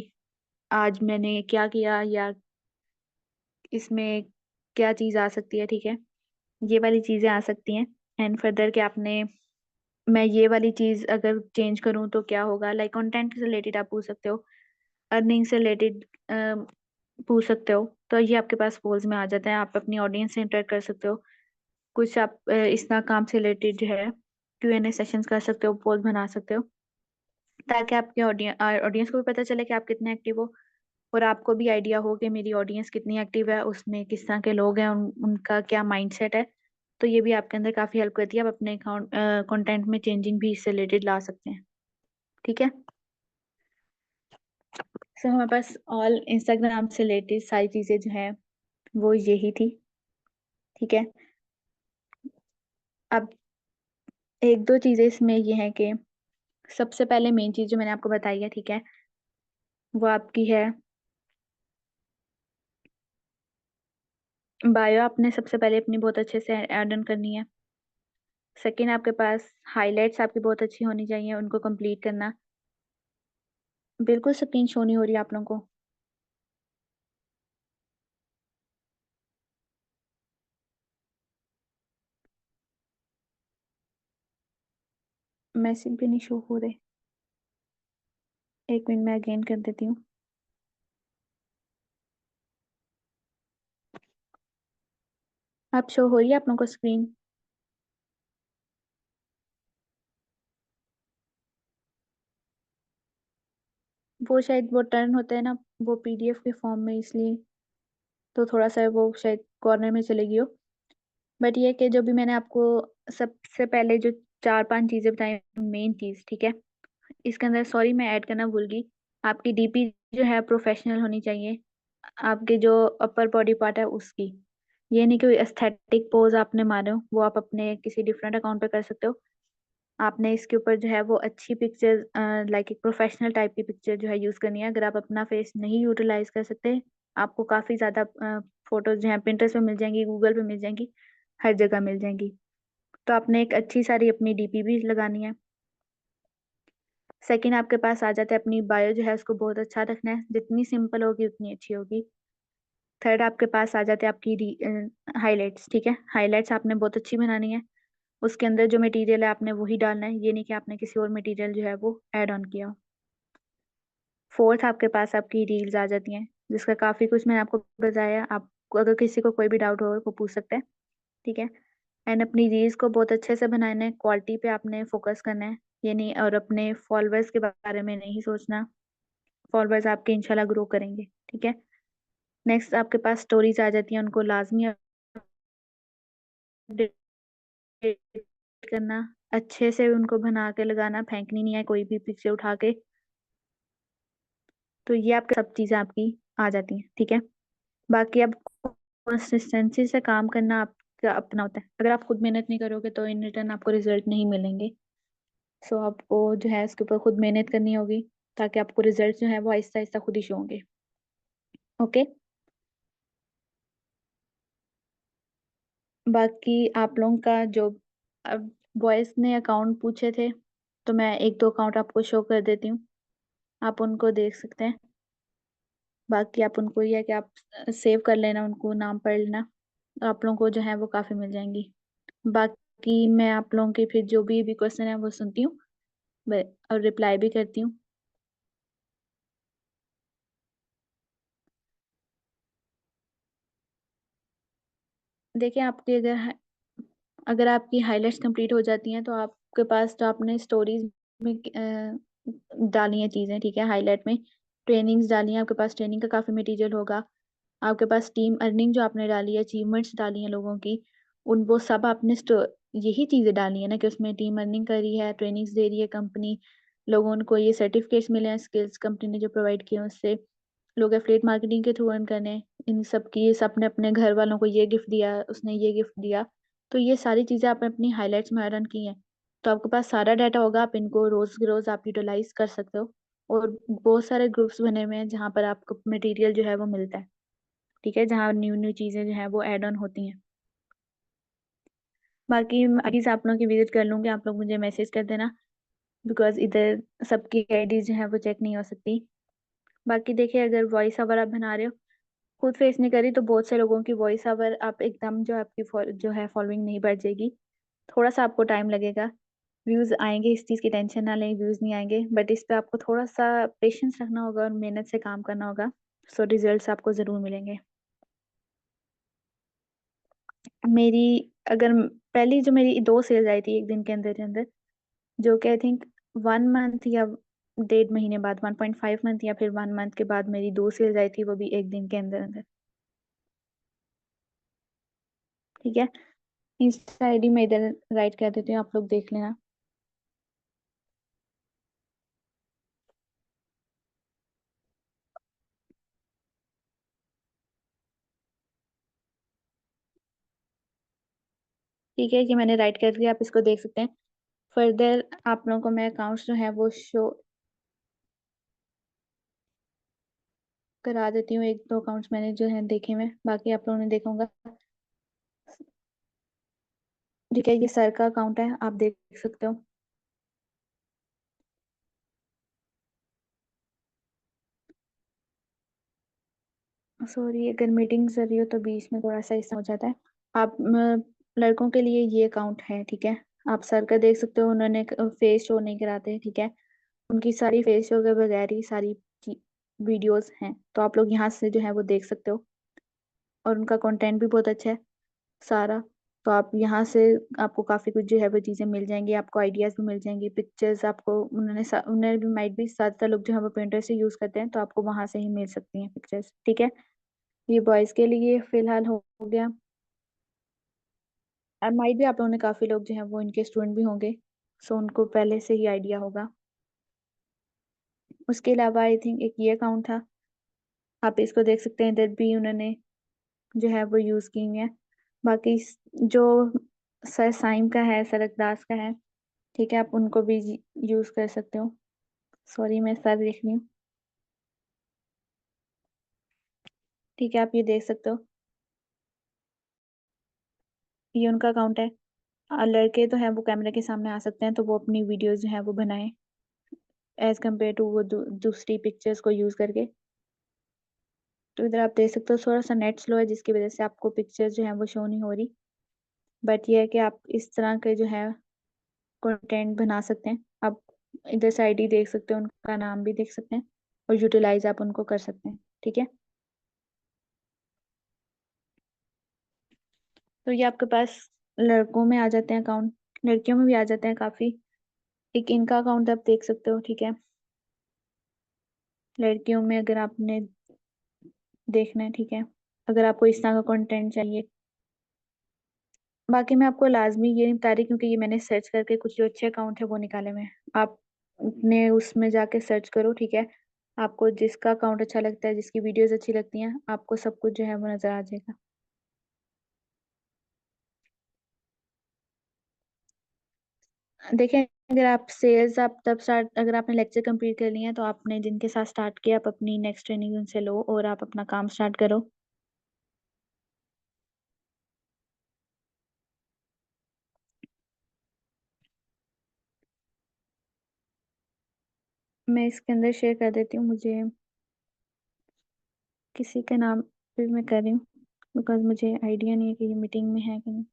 आज मैंने क्या किया, या इसमें क्या चीज आ सकती है, ठीक है। ये वाली चीजें आ सकती हैं। एंड फर्दर के आपने, मैं ये वाली चीज अगर चेंज करूँ तो क्या होगा, लाइक कंटेंट से रिलेटेड आप पूछ सकते हो, अर्निंग से रिलेटेड पूछ सकते हो। तो ये आपके पास पोल्स में आ जाता है, आप अपनी ऑडियंस से इंटरेक्ट कर सकते हो। कुछ आप इस तरह काम से रिलेटेड जो है Q&A सेशंस कर सकते हो, पोल बना सकते हो, ताकि आपके ऑडियंस को भी पता चले कि आप कितने एक्टिव हो, और आपको भी आइडिया हो कि मेरी ऑडियंस कितनी एक्टिव है, उसमें किस तरह के लोग हैं, उनका क्या माइंडसेट है। तो ये भी आपके अंदर काफी हेल्प करती है, आप अपने अकाउंट कंटेंट में चेंजिंग भी इससे रिलेटेड ला सकते हैं, ठीक है। सो हमारे पास ऑल इंस्टाग्राम से रिलेटेड सारी चीजें जो है वो यही थी, ठीक है। अब एक दो चीजें इसमें ये है कि सबसे पहले मेन चीज जो मैंने आपको बताई है, ठीक है, वो आपकी है बायो। आपने सबसे पहले अपनी बहुत अच्छे से ऐड ऑन करनी है। सेकंड, आपके पास हाइलाइट्स आपकी बहुत अच्छी होनी चाहिए, उनको कंप्लीट करना। बिल्कुल स्क्रीन शो नहीं हो रही आप लोगों को। मैसेज भी नहीं शो हो रहे। एक मिनट में अगेन कर देती हूँ। आप शो हो रही है आप लोगों को स्क्रीन? वो शायद वो टर्न होता है ना, वो PDF के फॉर्म में, इसलिए तो थोड़ा सा वो शायद कॉर्नर में चलेगी हो। बट ये कि जो भी मैंने आपको सबसे पहले जो चार पांच चीजें बताई, मेन चीज, ठीक है। इसके अंदर सॉरी मैं ऐड करना भूल गई, आपकी DP जो है प्रोफेशनल होनी चाहिए, आपके जो अपर बॉडी पार्ट है उसकी। ये नहीं कि कोई एस्थेटिक पोज आपने मारे हो, वो आप अपने किसी डिफरेंट अकाउंट पे कर सकते हो। आपने इसके ऊपर जो है वो अच्छी पिक्चर, लाइक एक प्रोफेशनल टाइप की पिक्चर जो है यूज करनी है। अगर आप अपना फेस नहीं यूटिलाइज कर सकते, आपको काफी ज्यादा फोटोज जो है Pinterest पे मिल जाएंगी, गूगल पे मिल जाएंगी, हर जगह मिल जाएंगी। तो आपने एक अच्छी सारी अपनी DP भी लगानी है। सेकंड, आपके पास आ जाता है अपनी बायो जो है उसको बहुत अच्छा रखना है, जितनी सिंपल होगी उतनी अच्छी होगी। थर्ड, आपके पास आ जाते हैं आपकी हाईलाइट्स, ठीक है। हाईलाइट्स आपने बहुत अच्छी बनानी है, उसके अंदर जो मटेरियल है आपने वही डालना है, ये नहीं कि आपने किसी और मटेरियल जो है वो ऐड ऑन किया हो। फोर्थ आपके पास आपकी रील्स आ जाती हैं, जिसका काफी कुछ मैंने आपको बताया। आपको अगर किसी को कोई भी डाउट हो वो पूछ सकते हैं, ठीक है। एंड अपनी रील्स को बहुत अच्छे से बनाना है, क्वालिटी पे आपने फोकस करना है, ये नहीं, और अपने फॉलोअर्स के बारे में नहीं सोचना। फॉलोअर्स आपके इंशाल्लाह ग्रो करेंगे, ठीक है। नेक्स्ट आपके पास स्टोरीज आ जाती हैं, उनको लाजमी अपडेट करना, अच्छे से उनको बना के लगाना, फेंकनी नहीं है कोई भी पिक्चर उठा के। तो ये आपके सब चीजें आपकी आ जाती हैं, ठीक है। बाकी अब कंसिस्टेंसी से काम करना आपका अपना होता है। अगर आप खुद मेहनत नहीं करोगे तो इन रिटर्न आपको रिजल्ट नहीं मिलेंगे। सो आपको जो है इसके ऊपर खुद मेहनत करनी होगी, ताकि आपको रिजल्ट जो है वो आहिस्ता आहिस्ता खुद ही शो होंगे। ओके। बाकी आप लोगों का जो, अब बॉयज ने अकाउंट पूछे थे, तो मैं एक दो अकाउंट आपको शो कर देती हूँ, आप उनको देख सकते हैं। बाकी आप उनको ये है कि आप सेव कर लेना, उनको नाम पढ़ लेना, आप लोगों को जो है वो काफी मिल जाएंगी। बाकी मैं आप लोगों के फिर जो भी क्वेश्चन है वो सुनती हूँ और रिप्लाई भी करती हूँ। देखिए आपकी अगर आपकी हाइलाइट्स कंप्लीट हो जाती हैं, तो आपके पास जो आपने स्टोरीज में डाली हैं चीजें, ठीक है, हाईलाइट में ट्रेनिंग्स डाली हैं, आपके पास ट्रेनिंग का काफी मटेरियल होगा। आपके पास टीम अर्निंग जो आपने डाली है, अचीवमेंट्स डाली हैं लोगों की, उन वो सब आपने यही चीजें डाली है ना, कि उसमें टीम अर्निंग करी है, ट्रेनिंग्स दे रही है कंपनी, लोगों को ये सर्टिफिकेट्स मिले हैं स्किल्स कंपनी ने जो प्रोवाइड किए हैं उससे, लोग एफिलिएट मार्केटिंग के थ्रू अर्न करने, इन सब की, सब ने अपने घर वालों को ये गिफ्ट दिया, उसने ये गिफ्ट दिया। तो ये सारी चीजें आपने अपनी हाइलाइट्स में अर्न की हैं। तो आपके पास सारा डाटा होगा, आप इनको रोज रोज आप यूटिलाइज कर सकते हो। और बहुत सारे ग्रुप्स बने हुए हैं जहाँ पर आपको मटेरियल जो है वो मिलता है, ठीक है, जहाँ न्यू न्यू चीजें जो है वो ऐड ऑन होती हैं। बाकी प्लीज आप लोगों की विजिट कर लूंगी, आप लोग मुझे मैसेज कर देना, बिकॉज इधर सबकी आईडी जो है वो चेक नहीं हो सकती। बाकी देखिए, अगर वॉइस ओवर आप बना रहे हो, खुद फेस नहीं करी तो बहुत से लोगों की वॉइस ओवर आप एकदम जो आपकी जो है फॉलोइंग नहीं बढ़ जाएगी, थोड़ा सा आपको टाइम लगेगा। व्यूज आएंगे, इस चीज की टेंशन ना लें, व्यूज नहीं आएंगे, बट इस पे आपको थोड़ा सा पेशेंस रखना होगा और मेहनत से काम करना होगा। सो रिजल्ट्स आपको जरूर मिलेंगे। मेरी अगर पहली जो मेरी दो सेल्स आई थी एक दिन के अंदर, जो कि आई थिंक 1 मंथ या 1.5 महीने बाद, 1.5 मंथ या फिर 1 मंथ के बाद मेरी दो सेल्स आई थी, वो भी एक दिन के अंदर अंदर, ठीक है। इंस्टा आईडी में इधर राइट कर देती हूँ, आप लोग देख लेना। ठीक है, ये मैंने राइट कर दिया, आप इसको देख सकते हैं। फर्दर आप लोगों को मैं अकाउंट्स जो है वो शो करा देती हूँ, एक दो अकाउंट्स मैंने जो है देखे हुए, बाकी आप लोगों ने देखा होगा। ठीक है, ये सर का अकाउंट है, आप देख सकते हो। सॉरी, अगर मीटिंग चल रही हो तो बीच में थोड़ा सा ऐसा हो जाता है। आप लड़कों के लिए ये अकाउंट है, ठीक है। आप सर का देख सकते हो, उन्होंने फेस शो नहीं कराते, ठीक है। उनकी सारी फेस शो के बगैर ही सारी वीडियोस हैं, तो आप लोग यहाँ से जो है वो देख सकते हो। और उनका कंटेंट भी बहुत अच्छा है सारा। तो आप यहाँ से, आपको काफी कुछ जो है वो चीजें मिल जाएंगी, आपको आइडियाज भी मिल जाएंगी, पिक्चर्स आपको उन्होंने भी माइट भी ज्यादातर लोग जो है वो प्रिंटर से यूज करते हैं, तो आपको वहां से ही मिल सकती हैं पिक्चर्स, ठीक है। ये बॉयज के लिए फिलहाल हो गया। और माइट भी आप लोगों ने काफी लोग जो है वो इनके स्टूडेंट भी होंगे, सो उनको पहले से ही आइडिया होगा। उसके अलावा आई थिंक एक ये अकाउंट था, आप इसको देख सकते हैं, इधर भी उन्होंने जो है वो यूज की हुई है। बाकी जो सर साइम का है, सरकदास का है, ठीक है, आप उनको भी यूज कर सकते हो। सॉरी, मैं सर देख रही हूँ, ठीक है, आप ये देख सकते हो, ये उनका अकाउंट है। लड़के तो हैं वो कैमरे के सामने आ सकते हैं, तो वो अपनी वीडियोस जो है वो बनाएं, एज कम्पेयर टू वो दूसरी पिक्चर्स को यूज करके। तो इधर आप देख सकते हो, थोड़ा सा नेट स्लो है जिसकी वजह से आपको पिक्चर्स जो है वो शो नहीं हो रही, बट ये है कि आप इस तरह के जो है कंटेंट बना सकते हैं। आप इधर साइड ही देख सकते हो, उनका नाम भी देख सकते हैं, और यूटिलाइज आप उनको कर सकते हैं। ठीक है, तो ये आपके पास लड़कों में आ जाते हैं अकाउंट, लड़कियों में भी आ जाते हैं काफी। एक इनका अकाउंट आप देख सकते हो। ठीक है, लड़कियों में अगर आपने देखना है, ठीक है, अगर आपको इस तरह का कंटेंट चाहिए। बाकी मैं आपको लाजमी ये नहीं बता रही, क्योंकि ये मैंने सर्च करके कुछ जो अच्छे अकाउंट है वो निकाले हुए हैं। आप अपने उसमें जाके सर्च करो। ठीक है, आपको जिसका अकाउंट अच्छा लगता है, जिसकी वीडियोस अच्छी लगती हैं, आपको सब कुछ जो है वो नजर आ जाएगा। देखें, अगर आप सेल्स आप तब स्टार्ट, अगर आपने लेक्चर कंप्लीट कर लिए हैं तो आपने जिनके साथ स्टार्ट किया, आप अपनी नेक्स्ट ट्रेनिंग उनसे लो और आप अपना काम स्टार्ट करो। मैं इसके अंदर शेयर कर देती हूँ, मुझे किसी के नाम पे मैं कर रही हूँ, बिकॉज मुझे आइडिया नहीं है कि ये मीटिंग में है कि नहीं।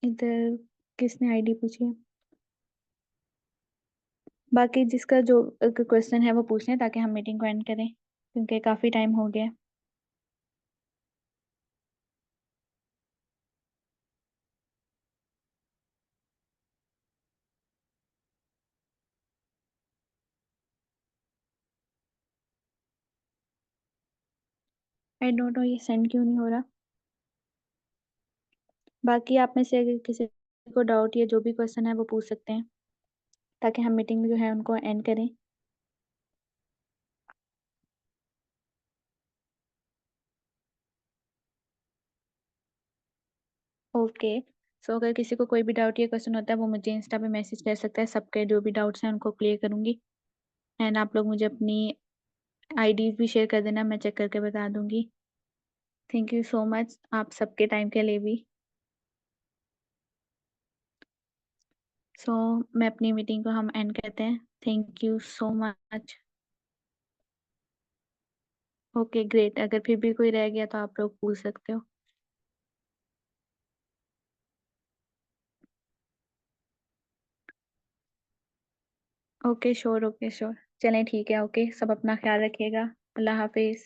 इधर किसने आईडी पूछी है? बाकी जिसका जो क्वेश्चन है वो पूछ लें, ताकि हम मीटिंग को एंड करें, क्योंकि काफी टाइम हो गया है। आई डोंट नो ये सेंड क्यों नहीं हो रहा। बाकी आप में से अगर किसी को डाउट या जो भी क्वेश्चन है वो पूछ सकते हैं, ताकि हम मीटिंग जो है उनको एंड करें। ओके, सो अगर किसी को कोई भी डाउट या क्वेश्चन होता है, वो मुझे इंस्टा पे मैसेज कर सकता है। सबके जो भी डाउट्स हैं उनको क्लियर करूंगी। एंड आप लोग मुझे अपनी आईडीज भी शेयर कर देना, मैं चेक करके बता दूंगी। थैंक यू सो मच आप सबके टाइम के लिए भी। सो मैं अपनी मीटिंग को हम एंड करते हैं। Thank you so much. Okay great, अगर फिर भी कोई रह गया तो आप लोग पूछ सकते हो। ओके श्योर, ओके श्योर, चलें ठीक है। ओके, सब अपना ख्याल रखिएगा। अल्लाह हाफिज।